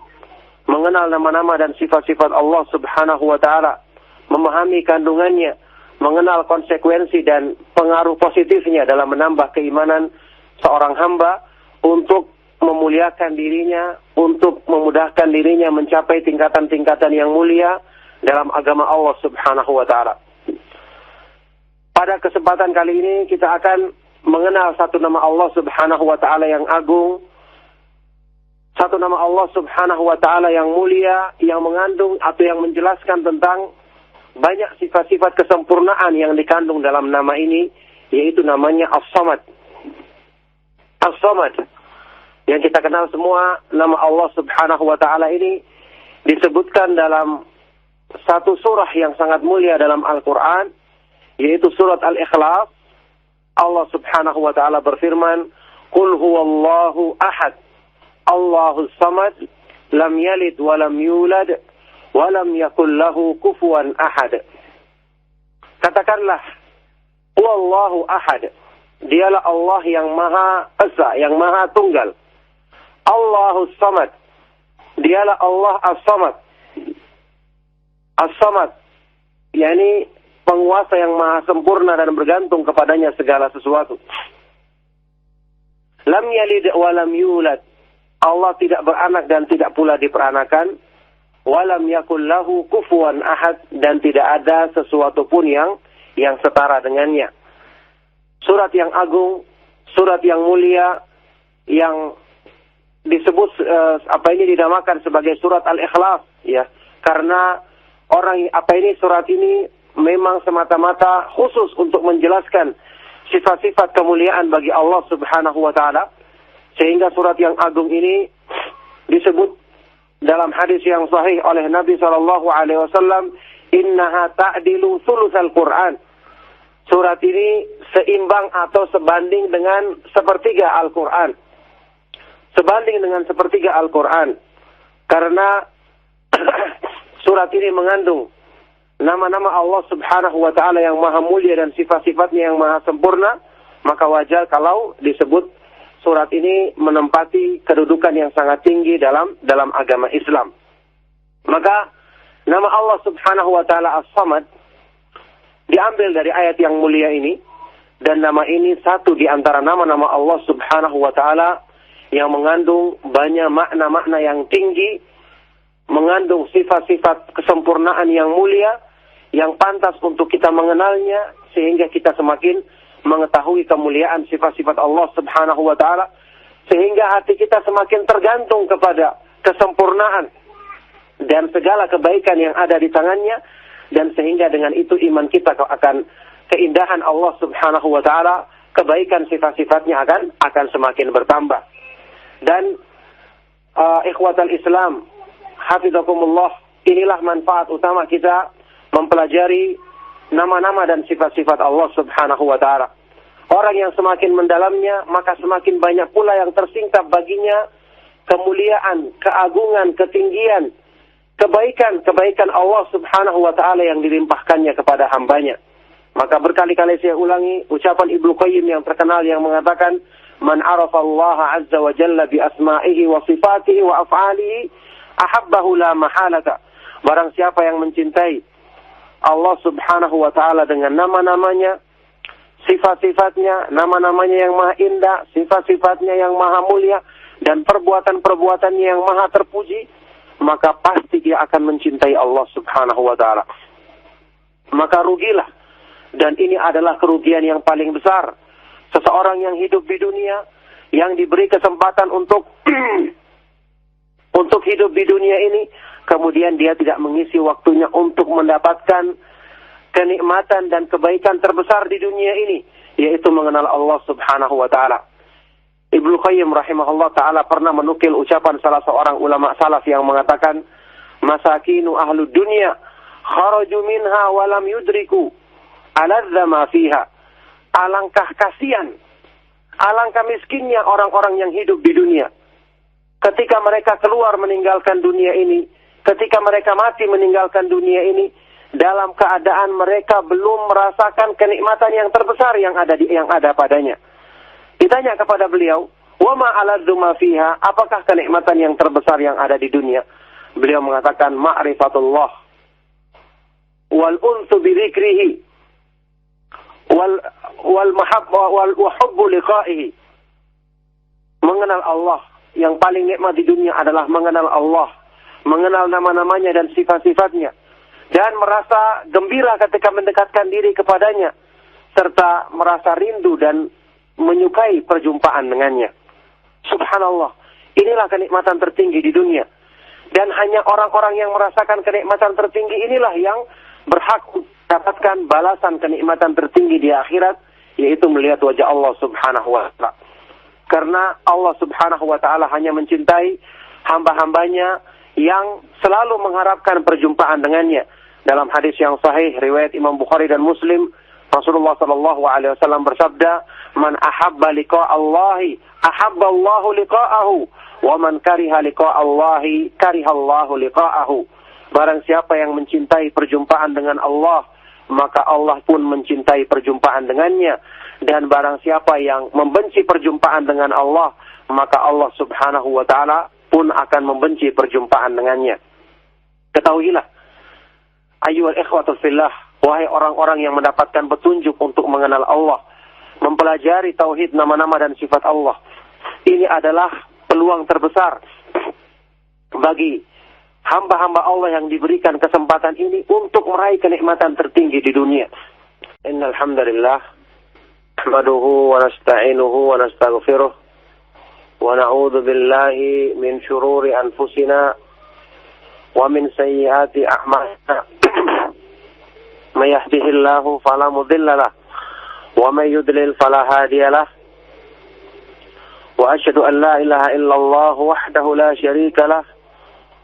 mengenal nama-nama dan sifat-sifat Allah Subhanahu wa taala, memahami kandungannya, mengenal konsekuensi dan pengaruh positifnya dalam menambah keimanan seorang hamba untuk memuliakan dirinya, untuk memudahkan dirinya mencapai tingkatan-tingkatan yang mulia dalam agama Allah Subhanahu wa taala. Pada kesempatan kali ini kita akan mengenal satu nama Allah Subhanahu wa taala yang agung, satu nama Allah Subhanahu wa taala yang mulia, yang mengandung atau yang menjelaskan tentang banyak sifat-sifat kesempurnaan yang dikandung dalam nama ini, yaitu namanya As-Samad. As-Samad, yang kita kenal semua, nama Allah Subhanahu wa taala ini disebutkan dalam satu surah yang sangat mulia dalam Al-Quran, yaitu surat Al-Ikhlas. Allah Subhanahu wa taala berfirman, "Qul huwallahu ahad, Allahus samad, lam yalid wa lam yulad, wa lam yakul lahu kufuwan ahad." Katakanlah, Wallahu ahad, Dialah Allah yang Maha Esa, yang Maha Tunggal. Allahus samad, Dialah Allah As-Samad. As-Samad, yakni penguasa yang maha sempurna dan bergantung kepadanya segala sesuatu. Lam yalid wa lam yulad, Allah tidak beranak dan tidak pula diperanakan. Walam yakul lahu kufuwan ahad, dan tidak ada sesuatu pun yang setara dengannya. Surat yang agung, surat yang mulia, yang disebut dinamakan sebagai surat Al-Ikhlas, ya. Karena surat ini memang semata-mata khusus untuk menjelaskan sifat-sifat kemuliaan bagi Allah Subhanahu wa taala. Sehingga surat yang agung ini disebut dalam hadis yang sahih oleh Nabi SAW, innaha ta'dilu thulutsal Qur'an. Surat ini seimbang atau sebanding dengan sepertiga Al-Quran. Sebanding dengan sepertiga Al-Quran. Karena surat ini mengandung nama-nama Allah Subhanahu wa ta'ala yang maha mulia dan sifat-sifatnya yang maha sempurna, maka wajar kalau disebut surat ini menempati kedudukan yang sangat tinggi dalam agama Islam. Maka nama Allah Subhanahu wa taala As-Samad diambil dari ayat yang mulia ini, dan nama ini satu di antara nama-nama Allah Subhanahu wa taala yang mengandung banyak makna-makna yang tinggi, mengandung sifat-sifat kesempurnaan yang mulia yang pantas untuk kita mengenalnya, sehingga kita semakin mengetahui kemuliaan sifat-sifat Allah Subhanahu wa taala, sehingga hati kita semakin tergantung kepada kesempurnaan dan segala kebaikan yang ada di tangannya, dan sehingga dengan itu iman kita akan keindahan Allah Subhanahu wa taala, kebaikan sifat-sifatnya akan semakin bertambah. Dan ikhwatal Islam, hafizakumullah, inilah manfaat utama kita mempelajari nama-nama dan sifat-sifat Allah Subhanahu wa ta'ala. Orang yang semakin mendalamnya, maka semakin banyak pula yang tersingkap baginya kemuliaan, keagungan, ketinggian, kebaikan Allah subhanahu wa ta'ala yang dilimpahkannya kepada hambanya. Maka berkali-kali saya ulangi ucapan Ibnu Qayyim yang terkenal yang mengatakan, man arafa Allah azza wa jalla bi asma'ihi wa sifatihi wa af'alihi ahabbahu la mahalata. Barang siapa yang mencintai Allah subhanahu wa ta'ala dengan nama-namanya, sifat-sifatnya, nama-namanya yang maha indah, sifat-sifatnya yang maha mulia, dan perbuatan-perbuatannya yang maha terpuji, maka pasti dia akan mencintai Allah subhanahu wa ta'ala. Maka rugilah. Dan ini adalah kerugian yang paling besar. Seseorang yang hidup di dunia, yang diberi kesempatan untuk hidup di dunia ini, kemudian dia tidak mengisi waktunya untuk mendapatkan kenikmatan dan kebaikan terbesar di dunia ini, yaitu mengenal Allah subhanahu wa ta'ala. Ibnu Qayyim rahimahullah ta'ala pernah menukil ucapan salah seorang ulama salaf yang mengatakan, masakinu ahlu dunya kharaju minha walam yudriku aladza ma fiha. Alangkah kasihan, alangkah miskinnya orang-orang yang hidup di dunia. Ketika mereka keluar meninggalkan dunia ini, ketika mereka mati meninggalkan dunia ini, dalam keadaan mereka belum merasakan kenikmatan yang terbesar yang ada padanya. Ditanya kepada beliau, wa ma aladzu ma fiha, apakah kenikmatan yang terbesar yang ada di dunia? Beliau mengatakan, ma'rifatullah wal unsu bi dzikrihi wal mahabbah wal hubbu liqa'ihi. Mengenal Allah. Yang paling nikmat di dunia adalah mengenal Allah, mengenal nama-namanya dan sifat-sifatnya, dan merasa gembira ketika mendekatkan diri kepadanya, serta merasa rindu dan menyukai perjumpaan dengannya. Subhanallah, inilah kenikmatan tertinggi di dunia. Dan hanya orang-orang yang merasakan kenikmatan tertinggi inilah yang berhak mendapatkan balasan kenikmatan tertinggi di akhirat, yaitu melihat wajah Allah subhanahu wa ta'ala. Karena Allah subhanahu wa ta'ala hanya mencintai hamba-hambanya yang selalu mengharapkan perjumpaan dengannya. Dalam hadis yang sahih riwayat Imam Bukhari dan Muslim, Rasulullah sallallahu alaihi wasallam bersabda, "Man ahabba liqa'a Allahi, ahabba Allahu liqa'ahu, wa man kariha liqa'a Allahi, kariha Allahu liqa'ahu." Barang siapa yang mencintai perjumpaan dengan Allah, maka Allah pun mencintai perjumpaan dengannya. Dan barang siapa yang membenci perjumpaan dengan Allah, maka Allah subhanahu wa ta'ala pun akan membenci perjumpaan dengannya. Ketahuilah, ayyuhal ikhwatul fillah, wahai orang-orang yang mendapatkan petunjuk untuk mengenal Allah, mempelajari tauhid nama-nama dan sifat Allah. Ini adalah peluang terbesar bagi hamba-hamba Allah yang diberikan kesempatan ini untuk meraih kenikmatan tertinggi di dunia. Innal hamdalillah nahmaduhu wa nasta'inuhu wa nastaghfiruh wa na'udzu billahi min shururi anfusina wa min sayyiati a'malina. May yahdihillahu fala mudilla lahu wa may yudlil fala hadiya lahu. Wa asyhadu an la ilaha illallah wahdahu la syarika lahu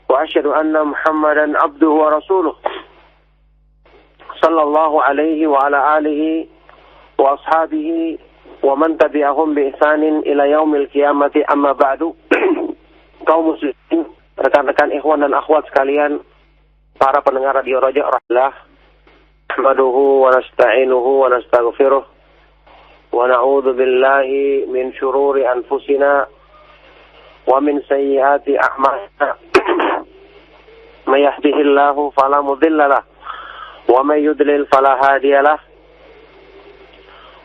wa asyhadu anna Muhammadan abduhu wa rasuluh sallallahu alaihi wa ala alihi wa ashabihi wa man tabi'ahum bi ihsanin ila yaumil qiyamati, amma ba'du. Kaum muslimin, rekan-rekan ikhwan dan akhwat sekalian, para pendengar radio Raja Rahlah, nahmaduhu wa nasta'inuhu wa nastaghfiruh wa na'udzu billahi min shururi anfusina wa min sayyiati a'malina. May yahdihillahu fala mudilla lahu wa may yudlil fala hadiya lahu.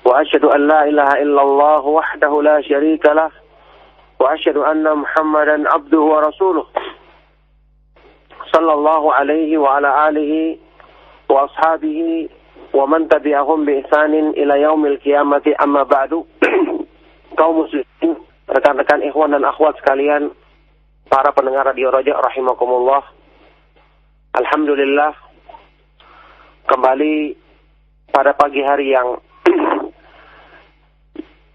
Wa asyhadu an la ilaha illallah wahdahu la syarika lahu wa asyhadu anna Muhammadan abduhu wa rasuluh sallallahu alaihi wa ala alihi wa ashabihi wa man tabi'ahum bi ihsanin ila yaumil qiyamati, amma ba'du. Kaum muslimin, rekan-rekan ikhwan dan akhwat sekalian, para pendengar radio Raja rahimakumullah. Alhamdulillah, kembali pada pagi hari yang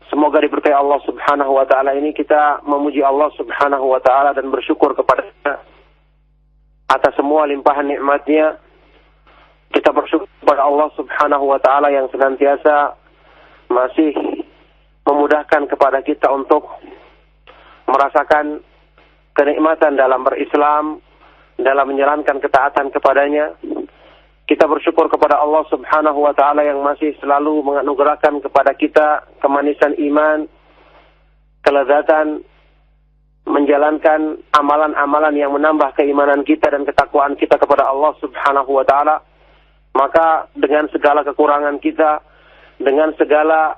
semoga diberkahi Allah subhanahu wa ta'ala ini, kita memuji Allah subhanahu wa ta'ala dan bersyukur kepada-Nya atas semua limpahan nikmat-Nya. Kita bersyukur kepada Allah subhanahu wa ta'ala yang senantiasa masih memudahkan kepada kita untuk merasakan kenikmatan dalam berislam, dalam menjalankan ketaatan kepadanya. Kita bersyukur kepada Allah Subhanahu wa Ta'ala yang masih selalu menganugerahkan kepada kita kemanisan iman, kelezatan menjalankan amalan-amalan yang menambah keimanan kita dan ketakwaan kita kepada Allah Subhanahu wa Ta'ala. Maka dengan segala kekurangan kita, dengan segala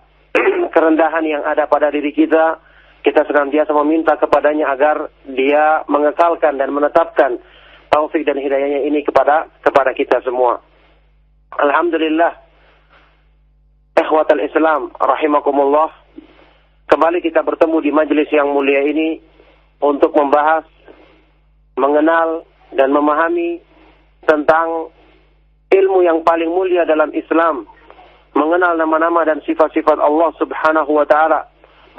kerendahan yang ada pada diri kita, kita senantiasa meminta kepadanya agar Dia mengekalkan dan menetapkan taufik dan hidayahnya ini kepada kita semua. Alhamdulillah, ikhwatal Islam rahimakumullah, kembali kita bertemu di majelis yang mulia ini untuk membahas, mengenal dan memahami tentang ilmu yang paling mulia dalam Islam, mengenal nama-nama dan sifat-sifat Allah Subhanahu wa Ta'ala,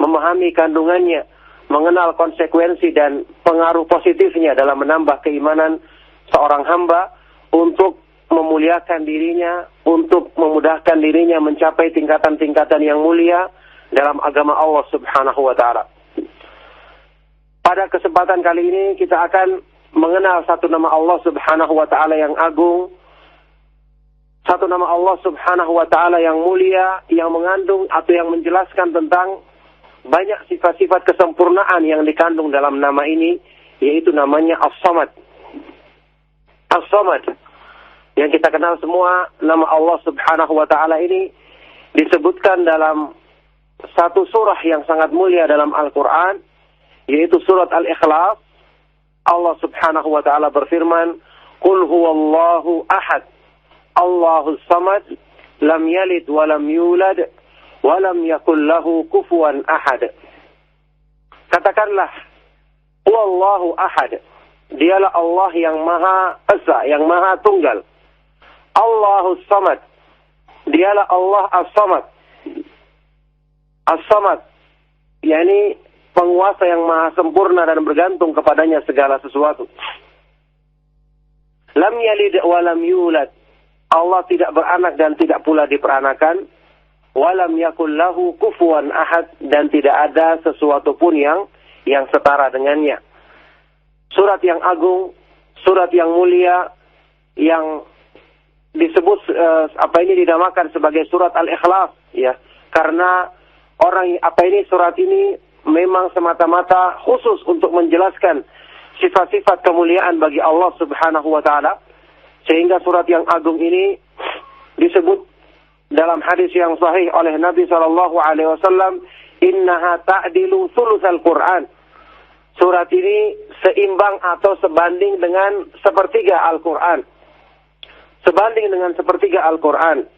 memahami kandungannya, mengenal konsekuensi dan pengaruh positifnya dalam menambah keimanan seorang hamba untuk memuliakan dirinya, untuk memudahkan dirinya mencapai tingkatan-tingkatan yang mulia dalam agama Allah Subhanahu wa Ta'ala. Pada kesempatan kali ini kita akan mengenal satu nama Allah Subhanahu wa Ta'ala yang agung, satu nama Allah Subhanahu wa Ta'ala yang mulia, yang mengandung atau yang menjelaskan tentang banyak sifat-sifat kesempurnaan yang dikandung dalam nama ini, yaitu namanya As-Samad. As-Samad, yang kita kenal semua, nama Allah Subhanahu wa Ta'ala ini disebutkan dalam satu surah yang sangat mulia dalam Al-Quran, yaitu surat Al-Ikhlas. Allah Subhanahu wa Ta'ala berfirman, Qul huwallahu ahad, Allahus samad, lam yalid wa lam yulad, wa lam yakul lahu kufuwan ahad. Katakanlah, huwallahu ahad, Dialah Allah yang Maha Esa, yang Maha Tunggal. Allahus samad, Dialah Allah As-Samad. As-Samad, yakni penguasa yang maha sempurna dan bergantung kepadanya segala sesuatu. Lam yalid wa lam yulad, Allah tidak beranak dan tidak pula diperanakan. Walam yakul lahu kufuwan ahad, dan tidak ada sesuatu pun yang setara dengannya. Surat yang agung, surat yang mulia, yang disebut dinamakan sebagai surat Al-Ikhlas, ya, karena surat ini memang semata-mata khusus untuk menjelaskan sifat-sifat kemuliaan bagi Allah Subhanahu wa Ta'ala, sehingga surat yang agung ini disebut dalam hadis yang sahih oleh Nabi sallallahu alaihi wasallam, innaha ta'dilu thulutsal Qur'an. Surat ini seimbang atau sebanding dengan sepertiga Al-Qur'an. Sebanding dengan sepertiga Al-Qur'an.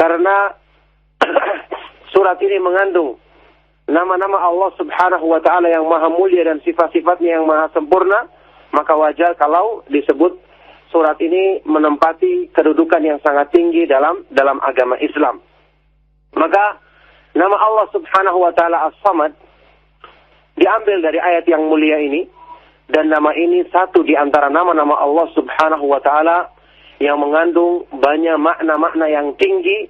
Karena surat ini mengandung nama-nama Allah Subhanahu wa Ta'ala yang maha mulia dan sifat-sifatnya yang maha sempurna, maka wajar kalau disebut surat ini menempati kedudukan yang sangat tinggi dalam agama Islam. Maka nama Allah Subhanahu wa Ta'ala As-Samad diambil dari ayat yang mulia ini, dan nama ini satu di antara nama-nama Allah Subhanahu wa Ta'ala yang mengandung banyak makna-makna yang tinggi,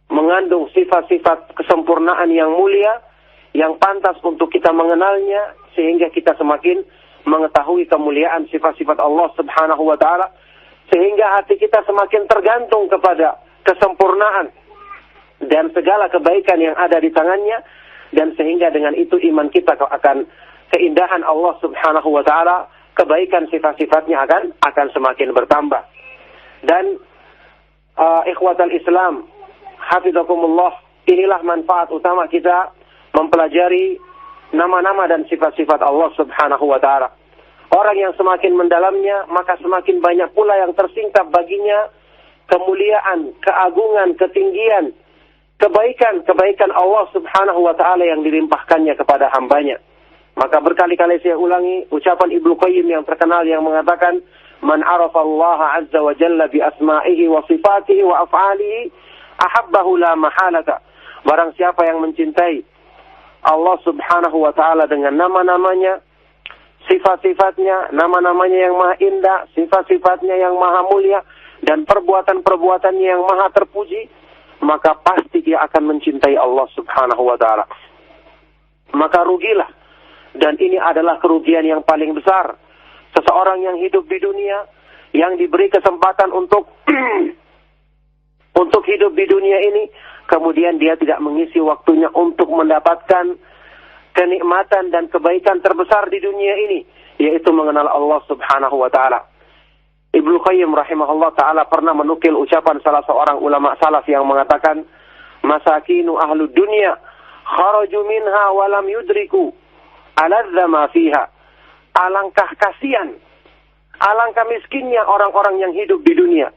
mengandung sifat-sifat kesempurnaan yang mulia, yang pantas untuk kita mengenalnya, sehingga kita semakin mengetahui kemuliaan sifat-sifat Allah Subhanahu wa Ta'ala, sehingga hati kita semakin tergantung kepada kesempurnaan dan segala kebaikan yang ada di tangannya, dan sehingga dengan itu iman kita akan keindahan Allah Subhanahu wa Ta'ala, kebaikan sifat-sifatnya akan semakin bertambah. Dan ikhwatal Islam hafizakumullah, inilah manfaat utama kita mempelajari nama-nama dan sifat-sifat Allah Subhanahu wa Ta'ala. Orang yang semakin mendalamnya, maka semakin banyak pula yang tersingkap baginya kemuliaan, keagungan, ketinggian, kebaikan Allah Subhanahu wa Ta'ala yang dilimpahkannya kepada hambanya. Maka berkali-kali saya ulangi ucapan Ibnu Qayyim yang terkenal yang mengatakan, man arafa Allah azza wa jalla bi asma'ihi wa sifatihi wa af'alihi ahabbahu la mahalata. Barang siapa yang mencintai Allah Subhanahu wa Ta'ala dengan nama-namanya, sifat-sifatnya, nama-namanya yang maha indah, sifat-sifatnya yang maha mulia, dan perbuatan-perbuatannya yang maha terpuji, maka pasti dia akan mencintai Allah Subhanahu wa Ta'ala. Maka rugilah Dan ini adalah kerugian yang paling besar. Seseorang yang hidup di dunia, yang diberi kesempatan untuk untuk hidup di dunia ini, kemudian dia tidak mengisi waktunya untuk mendapatkan kenikmatan dan kebaikan terbesar di dunia ini, yaitu mengenal Allah Subhanahu wa ta'ala. Ibnu Qayyim rahimahullah ta'ala pernah menukil ucapan salah seorang ulama salaf yang mengatakan, masakinu ahlud dunya kharaju minha walam yudriku aladza ma fiha. Alangkah kasihan, alangkah miskinnya orang-orang yang hidup di dunia.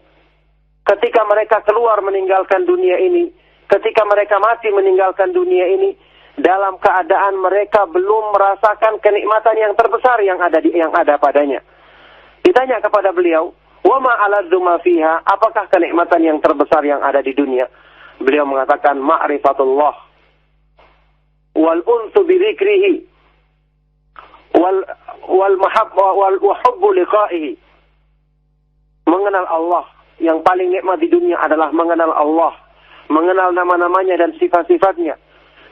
Ketika mereka keluar meninggalkan dunia ini, ketika mereka mati meninggalkan dunia ini, dalam keadaan mereka belum merasakan kenikmatan yang terbesar yang ada padanya. Ditanya kepada beliau, wa ma aladzu ma fiha, apakah kenikmatan yang terbesar yang ada di dunia? Beliau mengatakan ma'rifatullah wal unsu bi dzikrihi wal mahabbah wal hubbu liqa'ihi. Mengenal Allah. Yang paling nikmat di dunia adalah mengenal Allah, mengenal nama-namanya dan sifat-sifatnya,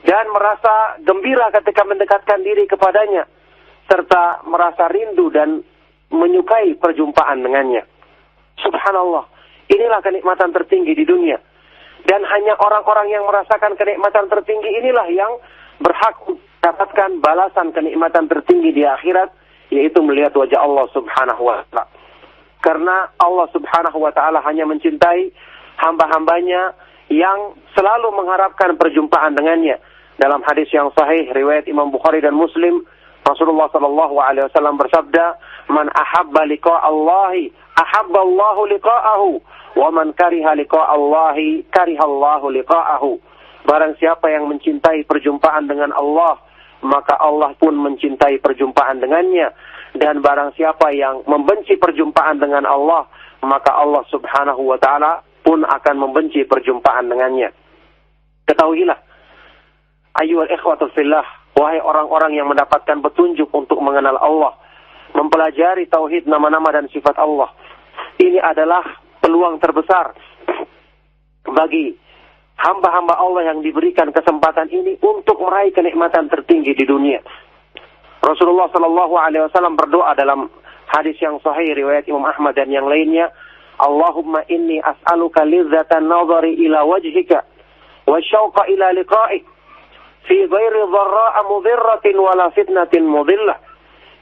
dan merasa gembira ketika mendekatkan diri kepadanya, serta merasa rindu dan menyukai perjumpaan dengannya. Subhanallah, inilah kenikmatan tertinggi di dunia. Dan hanya orang-orang yang merasakan kenikmatan tertinggi inilah yang berhak mendapatkan balasan kenikmatan tertinggi di akhirat, yaitu melihat wajah Allah Subhanahu wa ta'ala. Karena Allah Subhanahu wa ta'ala hanya mencintai hamba-hambanya yang selalu mengharapkan perjumpaan dengannya. Dalam hadis yang sahih riwayat Imam Bukhari dan Muslim, Rasulullah sallallahu alaihi wasallam bersabda, "Man ahabba liqa Allahi, ahabba Allahu liqa'ahu, wa man kariha liqa Allahi, kariha Allahu liqa'ahu." Barang siapa yang mencintai perjumpaan dengan Allah, maka Allah pun mencintai perjumpaan dengannya. Dan barang siapa yang membenci perjumpaan dengan Allah, maka Allah Subhanahu wa ta'ala pun akan membenci perjumpaan dengannya. Ketahuilah, ayyuhal ikhwatul fillah, wahai orang-orang yang mendapatkan petunjuk untuk mengenal Allah, mempelajari tauhid nama-nama dan sifat Allah. Ini adalah peluang terbesar bagi hamba-hamba Allah yang diberikan kesempatan ini untuk meraih kenikmatan tertinggi di dunia. Rasulullah sallallahu alaihi wasallam berdoa dalam hadis yang sahih riwayat Imam Ahmad dan yang lainnya, Allahumma inni as'aluka lizzatan nazari ila wajhika wa syauqa ila liqa'ik fi ghairi dharra'a mudhirratin wala fitnatin mudillah.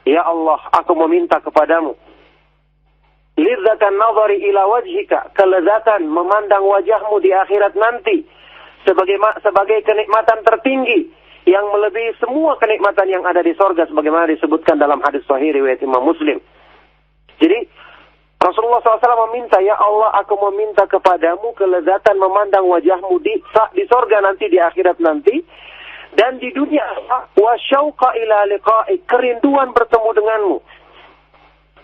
Ya Allah, aku meminta kepadamu lizzatan nazari ila wajhika, kelezatan memandang wajahmu di akhirat nanti sebagai kenikmatan tertinggi yang melebihi semua kenikmatan yang ada di sorga, sebagaimana disebutkan dalam hadis sahih riwayat Imam Muslim. Jadi Rasulullah SAW meminta, ya Allah, aku meminta kepadamu kelezatan memandang wajahmu di sorga nanti, di akhirat nanti, dan di dunia, wa syauqa ila liqa'i, kerinduan bertemu denganmu.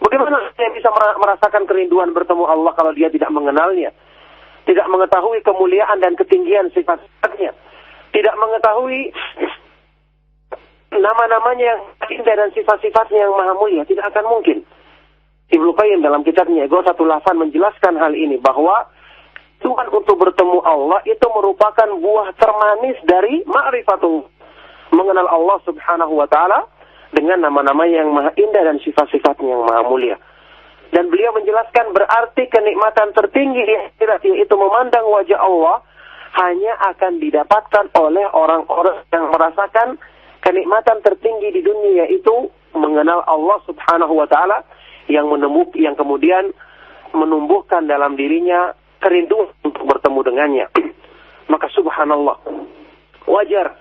Bagaimana dia bisa merasakan kerinduan bertemu Allah kalau dia tidak mengenalnya, tidak mengetahui kemuliaan dan ketinggian sifat-sifatnya, tidak mengetahui nama-namanya yang indah dan sifat-sifatnya yang maha mulia? Tidak akan mungkin. Ibnu Qayyim dalam kitabnya Ighathatul Lahfan menjelaskan hal ini, bahwa Tuhan untuk bertemu Allah itu merupakan buah termanis dari ma'rifatullah, mengenal Allah Subhanahu wa ta'ala dengan nama-namanya yang maha indah dan sifat-sifatnya yang maha mulia. Dan beliau menjelaskan berarti kenikmatan tertinggi di akhirat, yaitu memandang wajah Allah, hanya akan didapatkan oleh orang-orang yang merasakan kenikmatan tertinggi di dunia, yaitu mengenal Allah Subhanahu wa ta'ala, yang kemudian menumbuhkan dalam dirinya kerinduan untuk bertemu dengannya. Maka subhanallah, wajar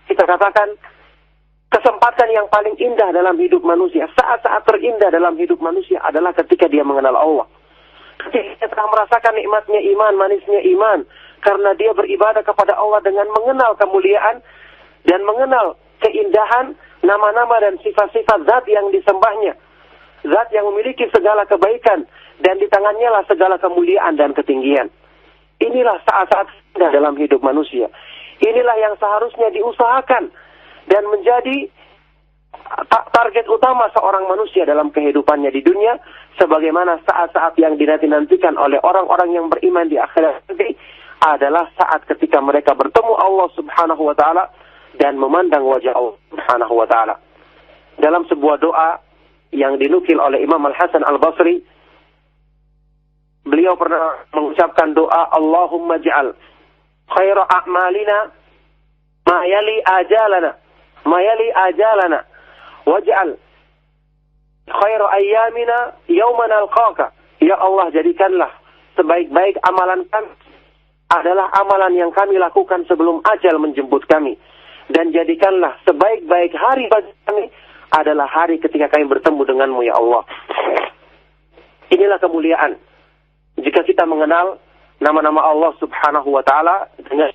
kita katakan kesempatan yang paling indah dalam hidup manusia, saat-saat terindah dalam hidup manusia adalah ketika dia mengenal Allah. Ketika dia telah merasakan nikmatnya iman, manisnya iman, karena dia beribadah kepada Allah dengan mengenal kemuliaan dan mengenal keindahan nama-nama dan sifat-sifat zat yang disembahnya, zat yang memiliki segala kebaikan, dan di tangannya lah segala kemuliaan dan ketinggian. Inilah saat-saat indah dalam hidup manusia. Inilah yang seharusnya diusahakan dan menjadi target utama seorang manusia dalam kehidupannya di dunia, sebagaimana saat-saat yang dinanti-nantikan oleh orang-orang yang beriman di akhirat nanti adalah saat ketika mereka bertemu Allah Subhanahu wa ta'ala dan memandang wajah Allah Subhanahu wa ta'ala. dalam sebuah doa yang dinukil oleh Imam Al-Hasan Al-Basri, beliau pernah mengucapkan doa, Allahumma ja'al khaira a'malina ma yali ajalana waj'al khaira ayyamina yawman alqaka. Ya Allah, jadikanlah sebaik-baik amalan kami adalah amalan yang kami lakukan sebelum ajal menjemput kami, dan jadikanlah sebaik-baik hari bagi kami adalah hari ketika kami bertemu denganmu ya Allah. Inilah kemuliaan jika kita mengenal nama-nama Allah subhanahu wa ta'ala dengan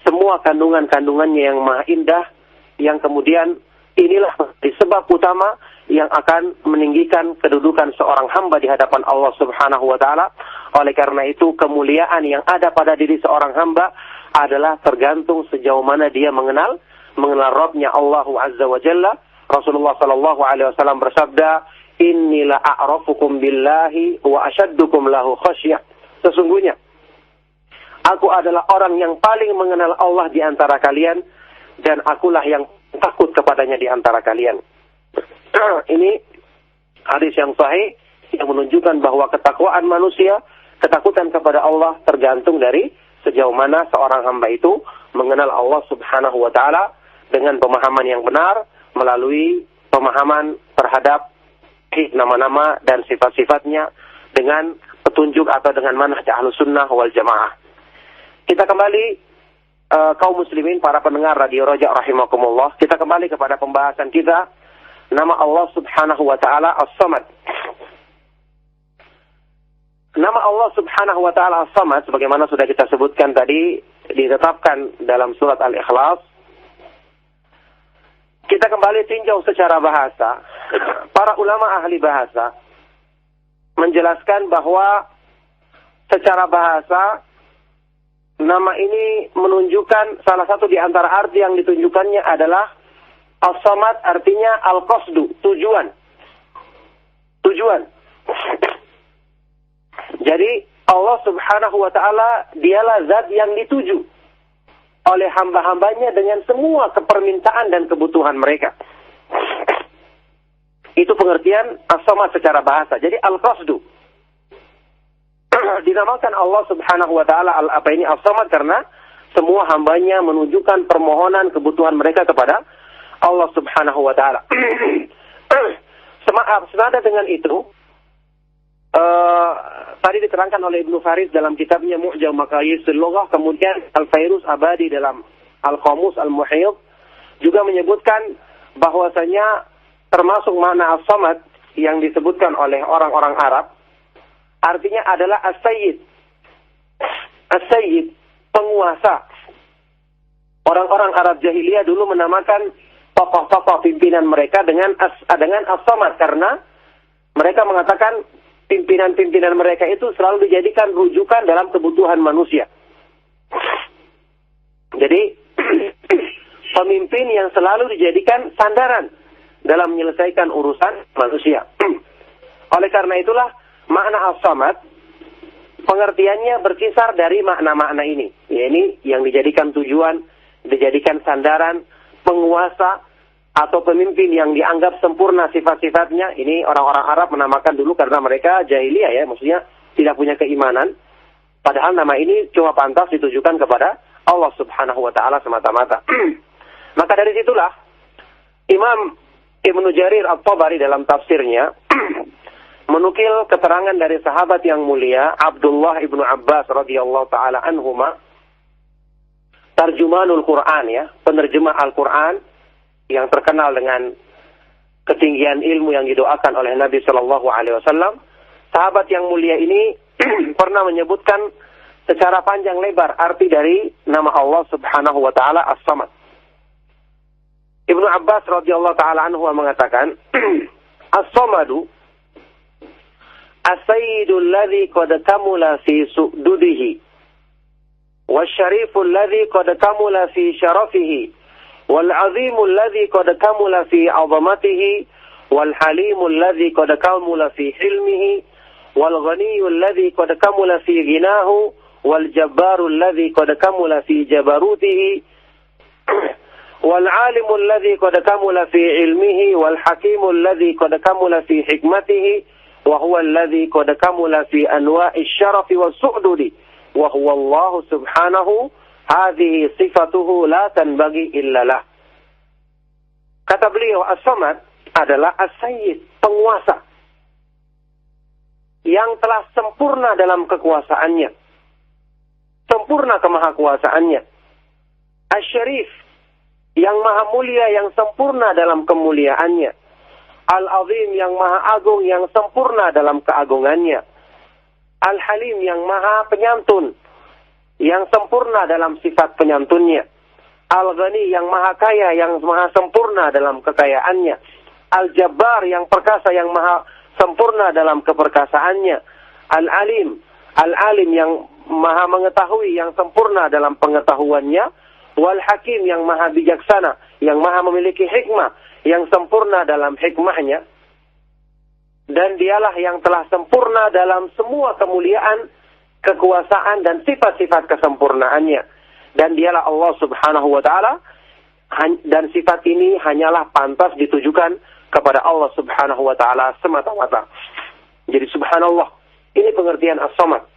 semua kandungan-kandungannya yang maha indah, yang kemudian inilah sebab utama yang akan meninggikan kedudukan seorang hamba di hadapan Allah subhanahu wa ta'ala. Oleh karena itu, kemuliaan yang ada pada diri seorang hamba adalah tergantung sejauh mana dia mengenal Rabbnya Allah azza wa jalla. Rasulullah sallallahu alaihi wasallam bersabda, inni la a'rafukum billahi wa ashaddukum lahu khasyah. Sesungguhnya aku adalah orang yang paling mengenal Allah di antara kalian, dan akulah yang takut kepadanya di antara kalian. Ini hadis yang sahih yang menunjukkan bahwa ketakwaan manusia, ketakutan kepada Allah tergantung dari sejauh mana seorang hamba itu mengenal Allah subhanahu wa ta'ala dengan pemahaman yang benar, melalui pemahaman terhadap nama-nama dan sifat-sifatnya dengan petunjuk atau dengan manhaj Ahlus Sunnah wal Jamaah. Kita kembali kaum muslimin, para pendengar Radio Raja rahimakumullah, kita kembali kepada pembahasan kita, nama Allah subhanahu wa ta'ala As-Samad. Nama Allah subhanahu wa ta'ala As-Samad, sebagaimana sudah kita sebutkan tadi, ditetapkan dalam surat Al-Ikhlas. Kita kembali tinjau secara bahasa. Para ulama ahli bahasa menjelaskan bahwa secara bahasa nama ini menunjukkan salah satu di antara arti yang ditunjukkannya adalah As-Samad, artinya al-qasdu, tujuan. Jadi Allah subhanahu wa ta'ala dialah zat yang dituju oleh hamba-hambanya dengan semua kepermintaan dan kebutuhan mereka. Itu pengertian As-Samad secara bahasa. Jadi al-qasdu. Dinamakan Allah subhanahu wa ta'ala As-Samad karena semua hambanya menunjukkan permohonan kebutuhan mereka kepada Allah subhanahu wa ta'ala. Senada dengan itu, tadi diterangkan oleh Ibnu Faris dalam kitabnya Mu'jam Maqayisul Lughah, kemudian Al-Fairuz Abadi dalam Al-Qamus Al-Muhyidd juga menyebutkan bahwasanya termasuk makna As-Samad yang disebutkan oleh orang-orang Arab, artinya adalah As-Sayyid. As-Sayyid, penguasa. Orang-orang Arab jahiliyah dulu menamakan tokoh-tokoh pimpinan mereka dengan As-Samad karena mereka mengatakan pimpinan-pimpinan mereka itu selalu dijadikan rujukan dalam kebutuhan manusia. Jadi pemimpin yang selalu dijadikan sandaran dalam menyelesaikan urusan manusia. Oleh karena itulah makna As-Samad pengertiannya berkisar dari makna-makna ini. Ini yang dijadikan tujuan, dijadikan sandaran, penguasa atau pemimpin yang dianggap sempurna sifat-sifatnya. Ini orang-orang Arab menamakan dulu karena mereka jahiliyah ya, maksudnya tidak punya keimanan. Padahal nama ini cuma pantas ditujukan kepada Allah subhanahu wa ta'ala semata-mata. Maka dari situlah Imam Ibnu Jarir At-Tabari dalam tafsirnya menukil keterangan dari sahabat yang mulia Abdullah ibnu Abbas radhiyallahu ta'ala anhuma, tarjumanul Quran ya, penerjemah Al-Quran yang terkenal dengan ketinggian ilmu yang didoakan oleh Nabi Shallallahu Alaihi Wasallam. Sahabat yang mulia ini pernah menyebutkan secara panjang lebar arti dari nama Allah Subhanahu Wa Taala As-Samad. Ibnu Abbas radhiyallahu taala anhu mengatakan, As-Samadu as-sayyidul ladzi qad kamula fi su'dudihi wasyariful ladzi qad kamula fi syarafihi والعظيم الذي قد كمل في عظمته والحليم الذي قد كمل في حلمه والغني الذي قد كمل في غناه والجبار الذي قد كمل في جبروته wal 'alimul ladzi qad kamula fi 'ilmihi wal hakimul ladzi qad kamula fi hikmatihi wa huwa alladzi qad kamula fi anwa'i syarafi was su'dudi wa huwa Allah subhanahu hadhihi sifatuhu la tanbaghi illa lah. Kata beliau, As-Samad adalah As-Sayyid, penguasa yang telah sempurna dalam kekuasaannya, sempurna kemahakuasaannya. Asy-Syarif, yang maha mulia, yang sempurna dalam kemuliaannya. Al-Azim, yang maha agung, yang sempurna dalam keagungannya. Al-Halim, yang maha penyantun, yang sempurna dalam sifat penyantunnya. Al-Ghani, yang maha kaya, yang maha sempurna dalam kekayaannya. Al-Jabbar, yang perkasa, yang maha sempurna dalam keperkasaannya. Al-Alim, Al-Alim, yang maha mengetahui, yang sempurna dalam pengetahuannya. Wal-Hakim, yang maha bijaksana, yang maha memiliki hikmah, yang sempurna dalam hikmahnya. Dan dialah yang telah sempurna dalam semua kemuliaan, kekuasaan, dan sifat-sifat kesempurnaannya. Dan dialah Allah subhanahu wa ta'ala, dan sifat ini hanyalah pantas ditujukan kepada Allah subhanahu wa ta'ala semata-mata. Jadi subhanallah, ini pengertian As-Samad.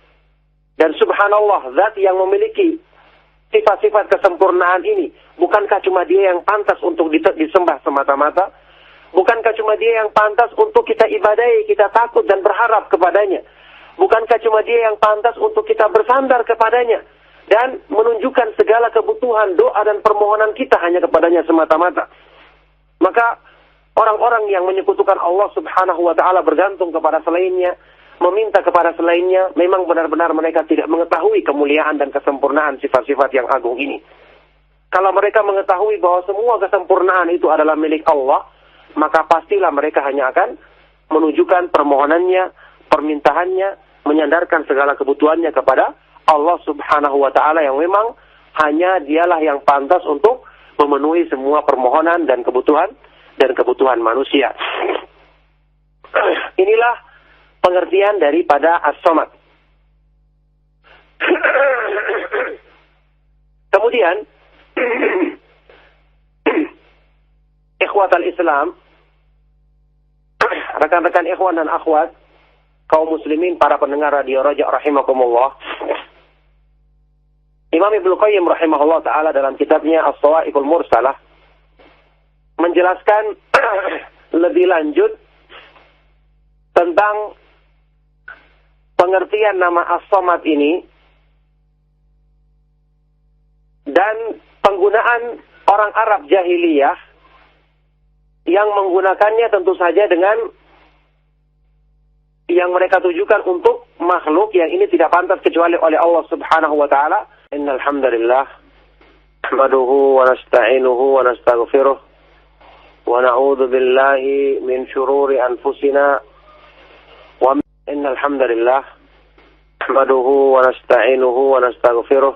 Dan subhanallah, zat yang memiliki sifat-sifat kesempurnaan ini, bukankah cuma dia yang pantas untuk disembah semata-mata? Bukankah cuma dia yang pantas untuk kita ibadahi, kita takut dan berharap kepadanya? Bukankah cuma dia yang pantas untuk kita bersandar kepadanya dan menunjukkan segala kebutuhan, doa dan permohonan kita hanya kepadanya semata-mata? Maka orang-orang yang menyekutukan Allah subhanahu wa ta'ala, bergantung kepada selainnya, meminta kepada selainnya, memang benar-benar mereka tidak mengetahui kemuliaan dan kesempurnaan sifat-sifat yang agung ini. Kalau mereka mengetahui bahwa semua kesempurnaan itu adalah milik Allah, maka pastilah mereka hanya akan menunjukkan permohonannya, permintaannya, menyandarkan segala kebutuhannya kepada Allah subhanahu wa ta'ala, yang memang hanya dialah yang pantas untuk memenuhi semua permohonan dan kebutuhan manusia. Inilah pengertian daripada As-Samad. Kemudian ikhwatal Islam, rekan-rekan ikhwan dan akhwat, kaum muslimin, para pendengar radio Raja rahimakumullah, Imam Ibnu Qayyim rahimahullah ta'ala dalam kitabnya As-Sawa'iqul Mursalah menjelaskan lebih lanjut tentang pengertian nama As-Samad ini dan penggunaan orang Arab jahiliyah yang menggunakannya tentu saja dengan yang mereka tujukan untuk makhluk yang ini tidak pantas kecuali oleh Allah subhanahu wa ta'ala. Innal hamdalillah nahmaduhu wa nasta'inuhu wa nastaghfiruh wa na'udzu billahi min shururi anfusina wa innal hamdalillah nahmaduhu wa nasta'inuhu wa nastaghfiruh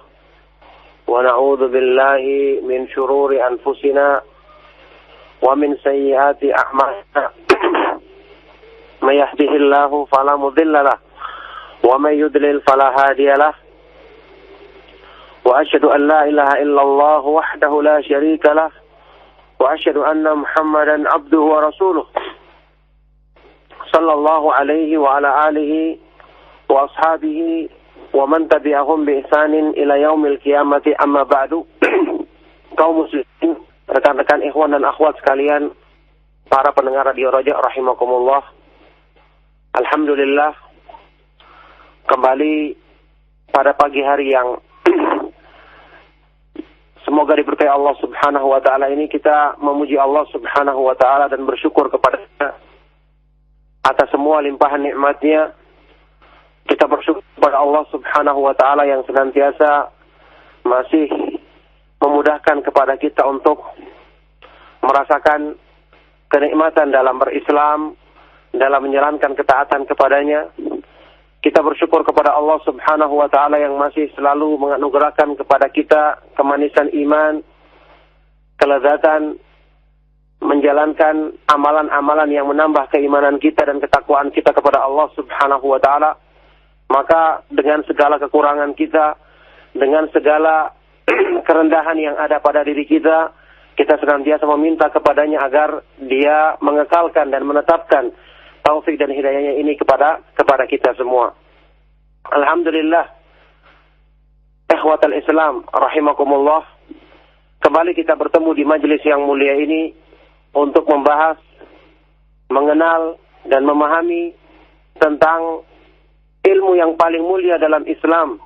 wa na'udzu billahi min shururi anfusina wa min sayyiati a'malina may yahdihillahu fala mudilla lahu wa may yudlil fala hadiya lahu wa asyhadu an la ilaha illallah wahdahu la syarika lah wa asyhadu anna Muhammadan abduhu wa rasuluh sallallahu alaihi wa ala alihi wa ashabihi wa man tabi'ahum bi ihsanin ila yaumil qiyamati, amma ba'du. Kaum muslimin, rekan-rekan ikhwan dan akhwat sekalian, para pendengar radio Raja rahimakumullah, alhamdulillah, kembali pada pagi hari yang semoga diberkahi Allah subhanahu wa ta'ala ini, kita memuji Allah subhanahu wa ta'ala dan bersyukur kepada-Nya atas semua limpahan nikmatnya. Kita bersyukur kepada Allah subhanahu wa ta'ala yang senantiasa masih memudahkan kepada kita untuk merasakan kenikmatan dalam berislam, dalam menjalankan ketaatan kepadanya. Kita bersyukur kepada Allah subhanahu wa ta'ala yang masih selalu menganugerahkan kepada kita kemanisan iman, kelezatan menjalankan amalan-amalan yang menambah keimanan kita dan ketakwaan kita kepada Allah subhanahu wa ta'ala. Maka dengan segala kekurangan kita, dengan segala kerendahan yang ada pada diri kita, kita senantiasa meminta kepadanya agar dia mengekalkan dan menetapkan taufik dan hidayahnya ini kepada kita semua. Alhamdulillah, ikhwatal Islam rahimakumullah, kembali kita bertemu di majelis yang mulia ini untuk membahas, mengenal dan memahami tentang ilmu yang paling mulia dalam Islam,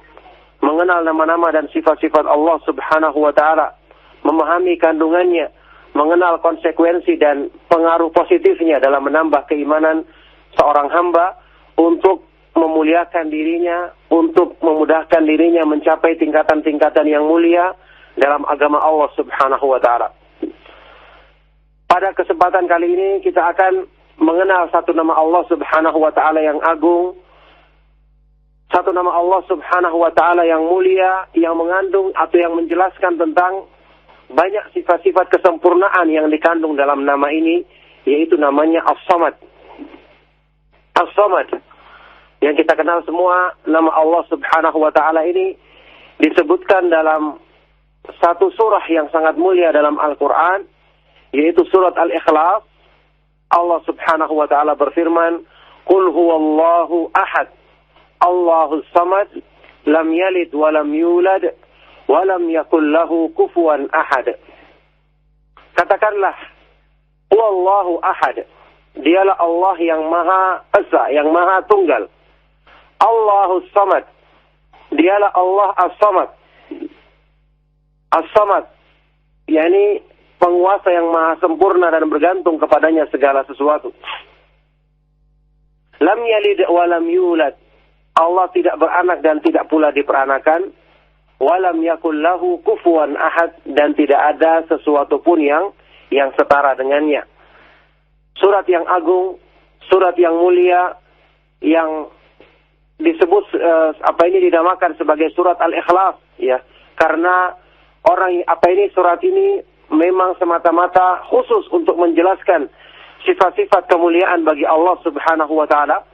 mengenal nama-nama dan sifat-sifat Allah Subhanahu wa taala, memahami kandungannya, mengenal konsekuensi dan pengaruh positifnya dalam menambah keimanan seorang hamba untuk memuliakan dirinya, untuk memudahkan dirinya mencapai tingkatan-tingkatan yang mulia dalam agama Allah Subhanahu wa taala. Pada kesempatan kali ini kita akan mengenal satu nama Allah Subhanahu wa taala yang agung, satu nama Allah Subhanahu wa taala yang mulia, yang mengandung atau yang menjelaskan tentang banyak sifat-sifat kesempurnaan yang dikandung dalam nama ini, yaitu namanya As-Samad. As-Samad, yang kita kenal semua, nama Allah Subhanahu wa taala ini disebutkan dalam satu surah yang sangat mulia dalam Al-Quran, yaitu surat Al-Ikhlas. Allah Subhanahu wa taala berfirman, "Qul huwallahu ahad, Allahus samad, lam yalid wa lam yulad, walam yakul lahu kufuwan ahad." Katakanlah, Wallahu ahad, dialah Allah yang maha esa, yang maha tunggal. Allahus samad, dialah Allah as-samad. As-samad, yakni penguasa yang maha sempurna dan bergantung kepadanya segala sesuatu. Lam yalid wa lam yulad, Allah tidak beranak dan tidak pula diperanakan. Walam yakul lahu kufuwan ahad, dan tidak ada sesuatu pun yang setara dengannya. Surat yang agung, surat yang mulia, yang disebut dinamakan sebagai surat Al-Ikhlas, ya, karena surat ini memang semata-mata khusus untuk menjelaskan sifat-sifat kemuliaan bagi Allah Subhanahu wa taala,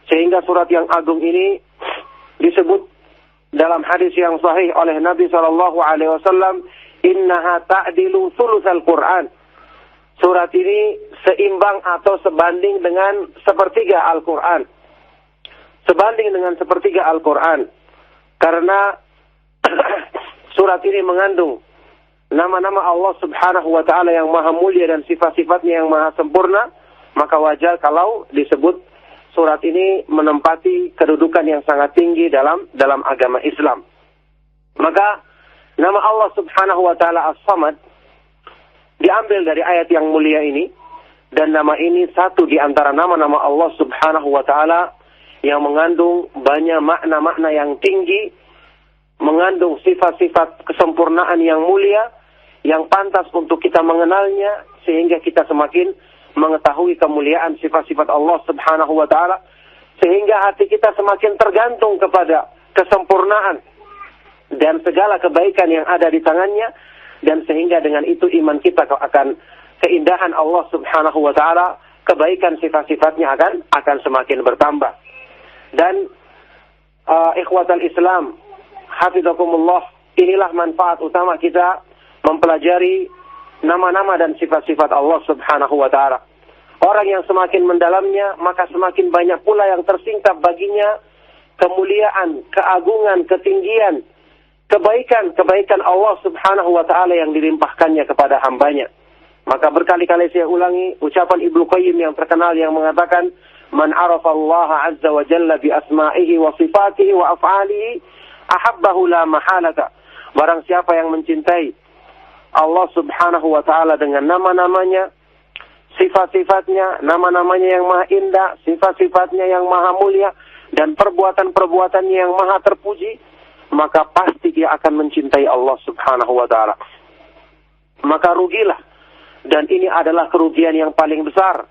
sehingga surat yang agung ini disebut dalam hadis yang sahih oleh Nabi sallallahu alaihi wasallam, innaha ta'dilu thulutsal Qur'an. Surat ini seimbang atau sebanding dengan sepertiga Al-Qur'an. Sebanding dengan sepertiga Al-Qur'an. Karena surat ini mengandung nama-nama Allah Subhanahu wa taala yang maha mulia dan sifat-sifatnya yang maha sempurna, maka wajar kalau disebut surat ini menempati kedudukan yang sangat tinggi dalam agama Islam. Maka nama Allah Subhanahu wa taala As-Samad diambil dari ayat yang mulia ini, dan nama ini satu di antara nama-nama Allah Subhanahu wa taala yang mengandung banyak makna-makna yang tinggi, mengandung sifat-sifat kesempurnaan yang mulia yang pantas untuk kita mengenalnya, sehingga kita semakin mengetahui kemuliaan sifat-sifat Allah Subhanahu wa taala, sehingga hati kita semakin tergantung kepada kesempurnaan dan segala kebaikan yang ada di tangannya, dan sehingga dengan itu iman kita akan keindahan Allah Subhanahu wa taala, kebaikan sifat-sifatnya akan semakin bertambah. Dan ikhwatal Islam hafizakumullah, inilah manfaat utama kita mempelajari nama-nama dan sifat-sifat Allah Subhanahu wa taala. Orang yang semakin mendalamnya, maka semakin banyak pula yang tersingkap baginya kemuliaan, keagungan, ketinggian, kebaikan Allah Subhanahu wa taala yang dilimpahkannya kepada hambanya. Maka berkali-kali saya ulangi ucapan Ibnu Qayyim yang terkenal yang mengatakan, "Man 'arafa Allah 'azza wa jalla bi asma'ihi wa sifatihi wa af'alihi, ahabbahu la mahalata." Barang siapa yang mencintai Allah Subhanahu wa taala dengan nama-namanya, sifat-sifatnya, nama-namanya yang maha indah, sifat-sifatnya yang maha mulia, dan perbuatan-perbuatannya yang maha terpuji, maka pasti dia akan mencintai Allah Subhanahu wa taala. Maka rugilah, dan ini adalah kerugian yang paling besar,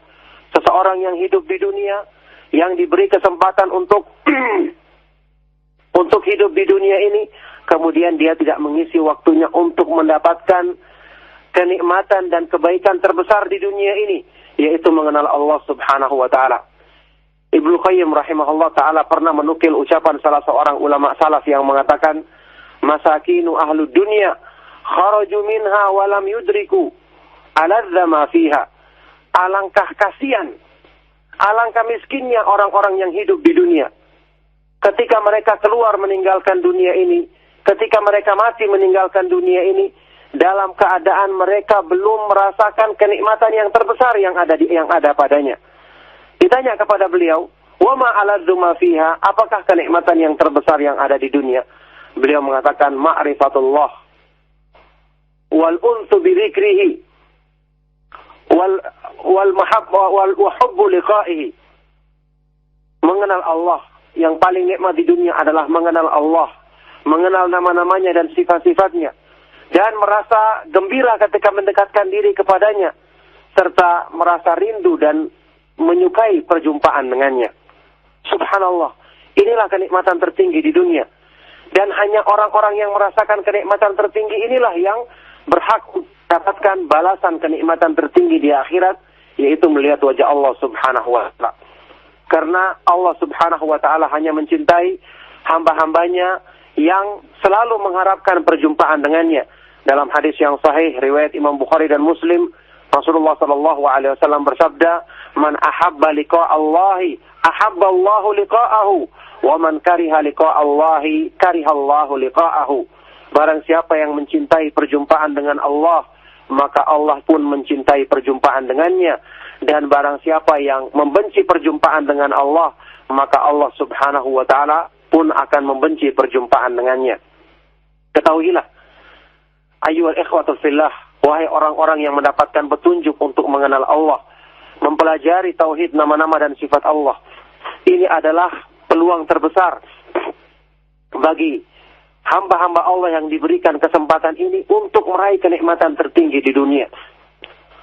seseorang yang hidup di dunia, yang diberi kesempatan untuk hidup di dunia ini, kemudian dia tidak mengisi waktunya untuk mendapatkan kenikmatan dan kebaikan terbesar di dunia ini, yaitu mengenal Allah Subhanahu wa taala. Ibnu Qayyim rahimahullah taala pernah menukil ucapan salah seorang ulama salaf yang mengatakan, "Masakinu ahlud dunya kharaju minha wa lam yudriku aladza ma fiha. Alangkah kasihan, alangkah miskinnya orang-orang yang hidup di dunia. Ketika mereka keluar meninggalkan dunia ini, ketika mereka mati meninggalkan dunia ini, dalam keadaan mereka belum merasakan kenikmatan yang terbesar yang ada padanya. Ditanya kepada beliau, wa ma aladzu ma fiha, apakah kenikmatan yang terbesar yang ada di dunia? Beliau mengatakan ma'rifatullah wal unsu bi dzikrihi wal mahabba wal hubbu liqa'ihi. Mengenal Allah. Yang paling nikmat di dunia adalah mengenal Allah, mengenal nama-namanya dan sifat-sifatnya, dan merasa gembira ketika mendekatkan diri kepadanya, serta merasa rindu dan menyukai perjumpaan dengannya. Subhanallah, inilah kenikmatan tertinggi di dunia. Dan hanya orang-orang yang merasakan kenikmatan tertinggi inilah yang berhak mendapatkan balasan kenikmatan tertinggi di akhirat, yaitu melihat wajah Allah Subhanahu wa ta'ala. Karena Allah Subhanahu wa ta'ala hanya mencintai hamba-hambanya yang selalu mengharapkan perjumpaan dengannya. Dalam hadis yang sahih riwayat Imam Bukhari dan Muslim, Rasulullah sallallahu alaihi wasallam bersabda, "Man ahabba liqa Allahi, ahabba Allahu liqa'ahu, wa man kariha liqa Allahi, kariha Allahu liqa'ahu." Barang siapa yang mencintai perjumpaan dengan Allah, maka Allah pun mencintai perjumpaan dengannya. Dan barang siapa yang membenci perjumpaan dengan Allah, maka Allah Subhanahu wa ta'ala pun akan membenci perjumpaan dengannya. Ketahuilah, ayyuhal ikhwatul fillah, wahai orang-orang yang mendapatkan petunjuk untuk mengenal Allah, mempelajari tauhid nama-nama dan sifat Allah. Ini adalah peluang terbesar bagi hamba-hamba Allah yang diberikan kesempatan ini untuk meraih kenikmatan tertinggi di dunia.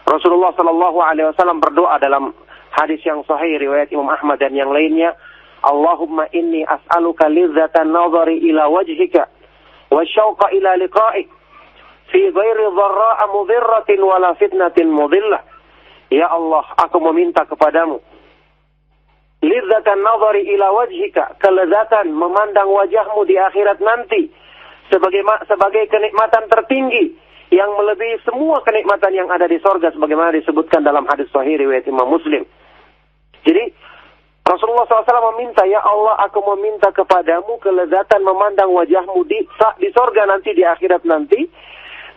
Rasulullah sallallahu alaihi wasallam berdoa dalam hadis yang sahih riwayat Imam Ahmad dan yang lainnya, Allahumma inni as'aluka lizzatan nazari ila wajhika wa syauqa ila liqa'ik fi ghairi dharra'a mudhirratin wala fitnatin mudillah. Ya Allah, aku meminta kepadamu lizzatan nazari ila wajhika, kelezatan memandang wajahmu di akhirat nanti sebagai kenikmatan tertinggi yang melebihi semua kenikmatan yang ada di sorga, sebagaimana disebutkan dalam hadis sahih riwayat Imam Muslim. Jadi Rasulullah SAW meminta, ya Allah, aku meminta kepadamu kelezatan memandang wajahmu di sorga nanti, di akhirat nanti,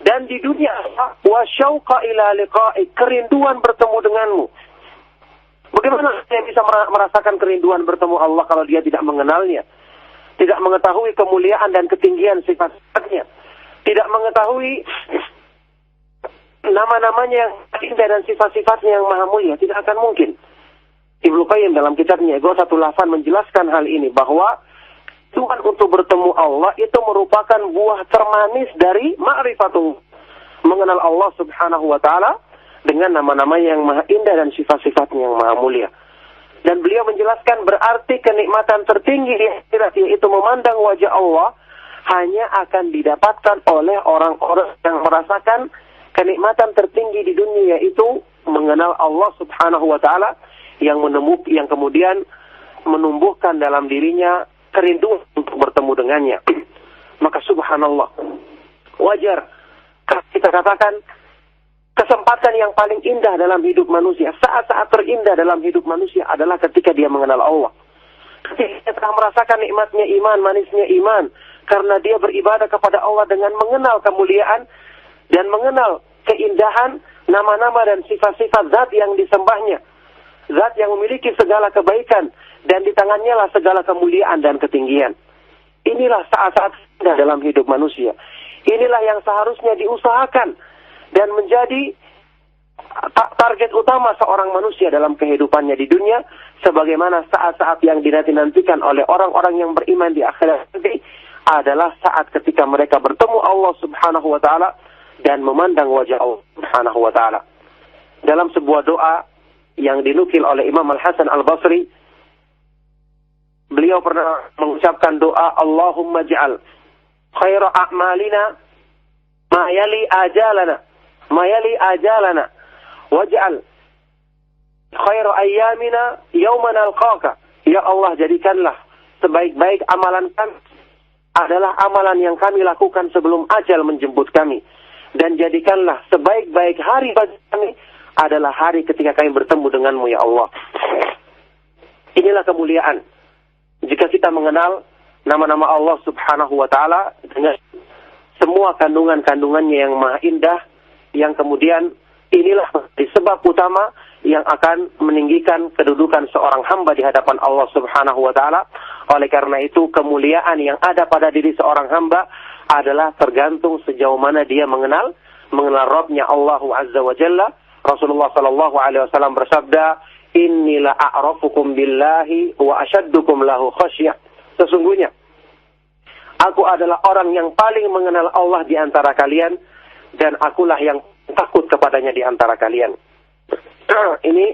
dan di dunia wa syauqa ila liqa'i, kerinduan bertemu denganmu. Bagaimana saya bisa merasakan kerinduan bertemu Allah kalau dia tidak mengenalnya, tidak mengetahui kemuliaan dan ketinggian sifat-sifatnya, tidak mengetahui nama-namanya yang indah dan sifat-sifatnya yang maha mulia? Tidak akan mungkin. Ibnu Qayyim dalam kitabnya Ighathatul Lahfan menjelaskan hal ini, bahwa Tuhan untuk bertemu Allah itu merupakan buah termanis dari ma'rifatullah, mengenal Allah Subhanahu wa ta'ala dengan nama-namanya yang maha indah dan sifat-sifatnya yang maha mulia. Dan beliau menjelaskan berarti kenikmatan tertinggi di akhirat, yaitu memandang wajah Allah, hanya akan didapatkan oleh orang-orang yang merasakan kenikmatan tertinggi di dunia, yaitu mengenal Allah Subhanahu wa ta'ala, yang kemudian menumbuhkan dalam dirinya kerinduan untuk bertemu dengannya. Maka subhanallah, wajar kita katakan kesempatan yang paling indah dalam hidup manusia, saat-saat terindah dalam hidup manusia adalah ketika dia mengenal Allah. Ketika dia merasakan nikmatnya iman, manisnya iman, karena dia beribadah kepada Allah dengan mengenal kemuliaan dan mengenal keindahan nama-nama dan sifat-sifat zat yang disembahnya, zat yang memiliki segala kebaikan, dan di tangannya lah segala kemuliaan dan ketinggian. Inilah saat-saat indah dalam hidup manusia. Inilah yang seharusnya diusahakan dan menjadi target utama seorang manusia dalam kehidupannya di dunia, sebagaimana saat-saat yang dinanti-nantikan oleh orang-orang yang beriman di akhirat nanti adalah saat ketika mereka bertemu Allah Subhanahu wa ta'ala dan memandang wajah Allah Subhanahu wa ta'ala. Dalam sebuah doa yang dinukil oleh Imam Al-Hasan Al-Basri, beliau pernah mengucapkan doa, Allahumma ja'al khaira a'malina ma yali ajalana waj'al khaira ayyamina yawman alqaka. Ya Allah, jadikanlah sebaik-baik amalan kami adalah amalan yang kami lakukan sebelum ajal menjemput kami. Dan jadikanlah sebaik-baik hari bagi kami adalah hari ketika kami bertemu denganmu ya Allah. Inilah kemuliaan. Jika kita mengenal nama-nama Allah subhanahu wa ta'ala dengan semua kandungan-kandungannya yang maha indah, yang kemudian inilah sebab utama yang akan meninggikan kedudukan seorang hamba di hadapan Allah subhanahu wa ta'ala. Oleh karena itu, kemuliaan yang ada pada diri seorang hamba adalah tergantung sejauh mana dia mengenal Rabbnya Allah azza wa jalla. Rasulullah sallallahu alaihi wasallam bersabda, "Inni la a'rafukum billahi wa ashaddukum lahu khasyah." Sesungguhnya aku adalah orang yang paling mengenal Allah di antara kalian, dan akulah yang takut kepadanya di antara kalian. Ini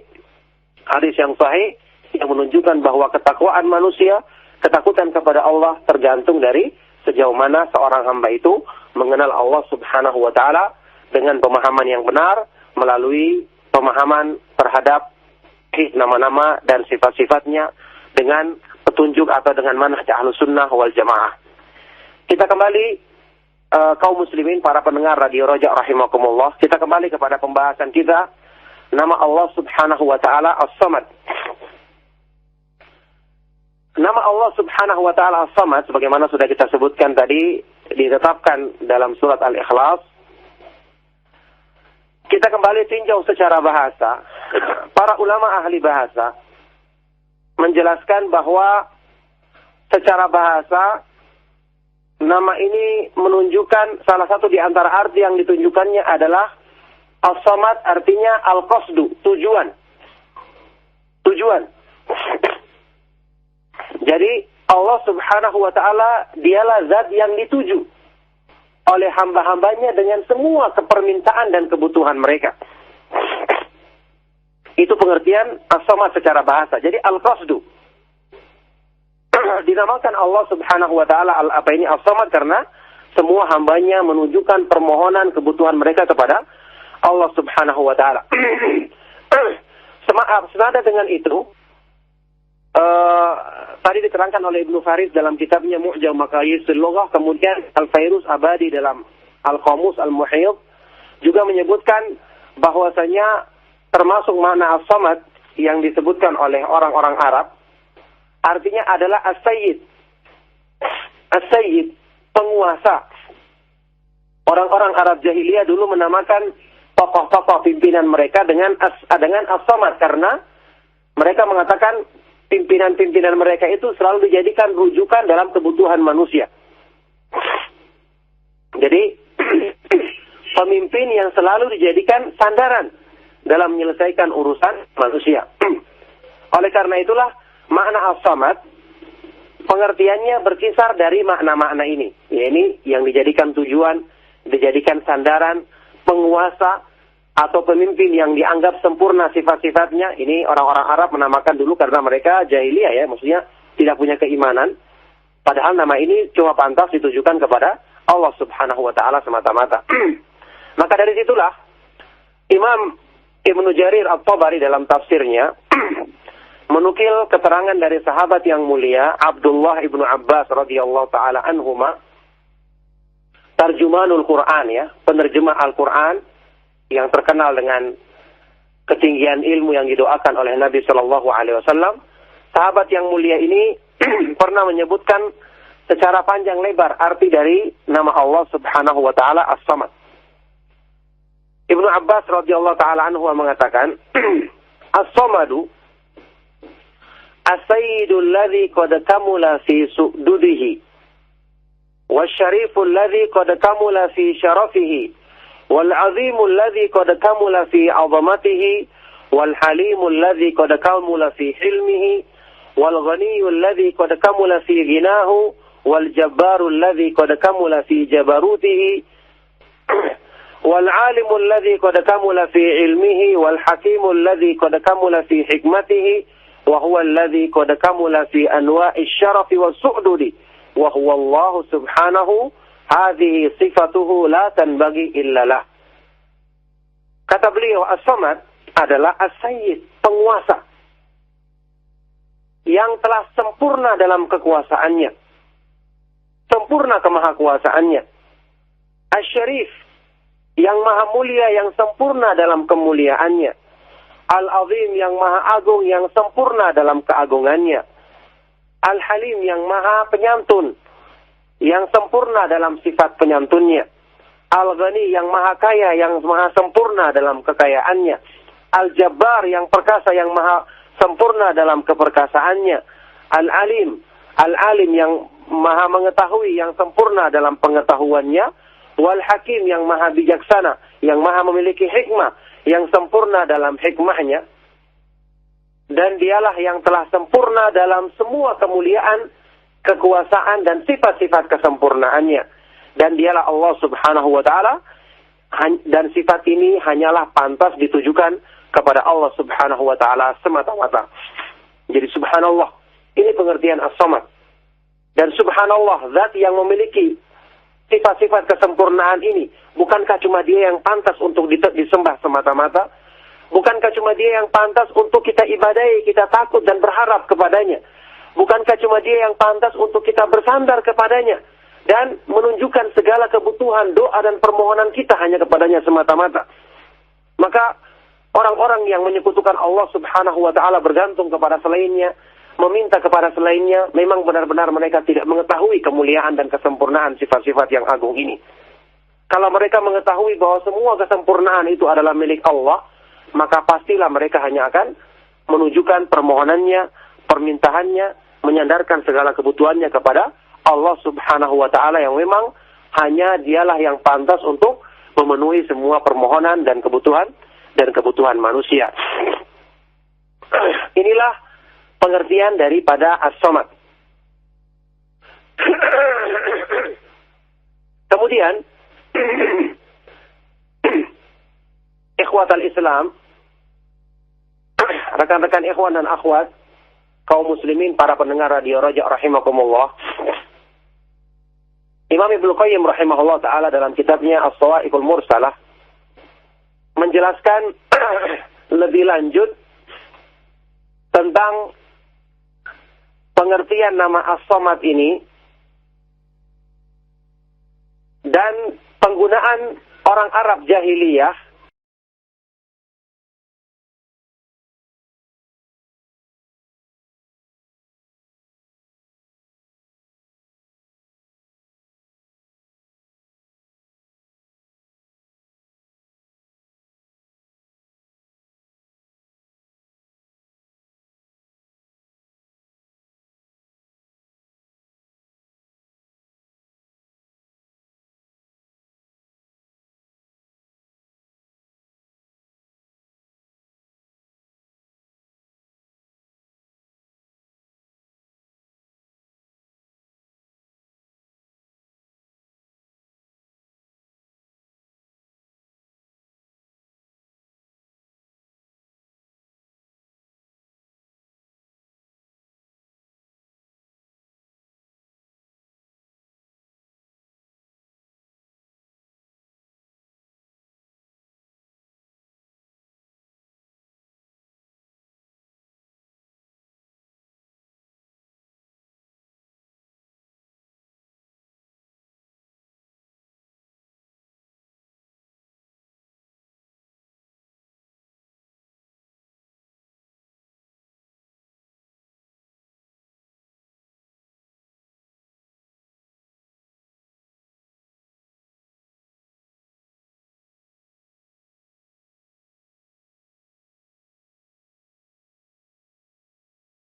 hadis yang sahih yang menunjukkan bahwa ketakwaan manusia, ketakutan kepada Allah tergantung dari sejauh mana seorang hamba itu mengenal Allah subhanahu wa ta'ala dengan pemahaman yang benar, melalui pemahaman terhadap nama-nama dan sifat-sifatnya dengan petunjuk atau dengan manhaj Ahlus Sunnah wal Jamaah. Kita kembali kaum muslimin, para pendengar Radio Roja rahimakumullah, kita kembali kepada pembahasan kita nama Allah subhanahu wa ta'ala As-Samad. Nama Allah subhanahu wa ta'ala As-Samad, sebagaimana sudah kita sebutkan tadi, ditetapkan dalam surat Al-Ikhlas. Kita kembali tinjau secara bahasa. Para ulama ahli bahasa menjelaskan bahwa secara bahasa nama ini menunjukkan salah satu di antara arti yang ditunjukkannya adalah As-Samad, artinya al-qasdu, tujuan. Tujuan. Jadi Allah subhanahu wa ta'ala dialah zat yang dituju oleh hamba-hambanya dengan semua kepermintaan dan kebutuhan mereka. Itu pengertian As-Samad secara bahasa. Jadi al-qasdu. Dinamakan Allah subhanahu wa ta'ala As-Samad karena semua hambanya menunjukkan permohonan kebutuhan mereka kepada Allah subhanahu wa ta'ala. Senada dengan itu, tadi diterangkan oleh Ibnu Faris dalam kitabnya Mu'jam Maqayisul Lughah, kemudian Al-Fairuz Abadi dalam Al-Qamus Al-Muhyidd juga menyebutkan bahwasanya termasuk makna As-Samad yang disebutkan oleh orang-orang Arab, artinya adalah As-Sayyid. As-Sayyid, penguasa. Orang-orang Arab jahiliyah dulu menamakan tokoh-tokoh pimpinan mereka dengan As-Samad karena mereka mengatakan pimpinan-pimpinan mereka itu selalu dijadikan rujukan dalam kebutuhan manusia. Jadi pemimpin yang selalu dijadikan sandaran dalam menyelesaikan urusan manusia. Oleh karena itulah makna As-Samad pengertiannya berkisar dari makna-makna ini. Ini yang dijadikan tujuan, dijadikan sandaran, penguasa atau pemimpin yang dianggap sempurna sifat-sifatnya. Ini orang-orang Arab menamakan dulu karena mereka jahiliyah ya, maksudnya tidak punya keimanan. Padahal nama ini cuma pantas ditujukan kepada Allah subhanahu wa ta'ala semata-mata. Maka dari situlah Imam Ibnu Jarir At-Tabari dalam tafsirnya menukil keterangan dari sahabat yang mulia Abdullah ibnu Abbas radhiyallahu ta'ala anhuma, tarjumanul Quran ya, penerjemah Al-Quran yang terkenal dengan ketinggian ilmu yang didoakan oleh Nabi Shallallahu Alaihi Wasallam. Sahabat yang mulia ini pernah menyebutkan secara panjang lebar arti dari nama Allah Subhanahu Wa Taala As-Samad. Ibnu Abbas radhiyallahu taala anhu mengatakan, As-Samadu as-sayyidul ladzi qad kamula fi su'dudihi wasyariful ladzi qad kamula fi syarafihi والعظيم الذي قد كمل في عظمته والحليم الذي قد كمل في حلمه والغني الذي قد كمل في غناه والجبار الذي قد كمل في جبروته والعالم الذي قد كمل في علمه والحكيم الذي قد كمل في حكمته وهو الذي قد كمل في أنواع الشرف والسؤدد وهو الله سبحانه. Hadhihi sifatuhu la tanbaghi illalah. Kata beliau, As-Samad adalah As-Sayyid, penguasa yang telah sempurna dalam kekuasaannya. sempurna kemahakuasaannya. Asy-Syarif, yang maha mulia, yang sempurna dalam kemuliaannya. Al-Azim, yang maha agung, yang sempurna dalam keagungannya. Al-Halim, yang maha penyantun, yang sempurna dalam sifat penyantunnya. Al-Ghani, yang maha kaya, yang maha sempurna dalam kekayaannya. Al-Jabbar, yang perkasa, yang maha sempurna dalam keperkasaannya. Al-Alim, Al-Alim, yang maha mengetahui, yang sempurna dalam pengetahuannya. Wal-Hakim, yang maha bijaksana, yang maha memiliki hikmah, yang sempurna dalam hikmahnya. Dan dialah yang telah sempurna dalam semua kemuliaan, kekuasaan, dan sifat-sifat kesempurnaannya. Dan dialah Allah subhanahu wa ta'ala, dan sifat ini hanyalah pantas ditujukan kepada Allah subhanahu wa ta'ala semata-mata. Jadi subhanallah, ini pengertian as-samad. Dan subhanallah, zat yang memiliki sifat-sifat kesempurnaan ini, bukankah cuma dia yang pantas untuk disembah semata-mata? Bukankah cuma dia yang pantas untuk kita ibadahi, kita takut dan berharap kepadanya? Bukankah cuma dia yang pantas untuk kita bersandar kepadanya dan menunjukkan segala kebutuhan, doa dan permohonan kita hanya kepadanya semata-mata? Maka orang-orang yang menyekutukan Allah subhanahu wa ta'ala, bergantung kepada selainnya, meminta kepada selainnya, memang benar-benar mereka tidak mengetahui kemuliaan dan kesempurnaan sifat-sifat yang agung ini. Kalau mereka mengetahui bahwa semua kesempurnaan itu adalah milik Allah, maka pastilah mereka hanya akan menunjukkan permohonannya, permintaannya, menyandarkan segala kebutuhannya kepada Allah subhanahu wa ta'ala, yang memang hanya dialah yang pantas untuk memenuhi semua permohonan dan kebutuhan manusia. Inilah pengertian daripada as-samad. Kemudian ikhwatal Islam, rekan-rekan ikhwan dan akhwat, kaum muslimin, para pendengar radio Raja rahimakumullah, Imam Ibnu Qayyim rahimahullah ta'ala dalam kitabnya As-Sawa'iqul Mursalah menjelaskan lebih lanjut tentang pengertian nama As-Samad ini dan penggunaan orang Arab jahiliyah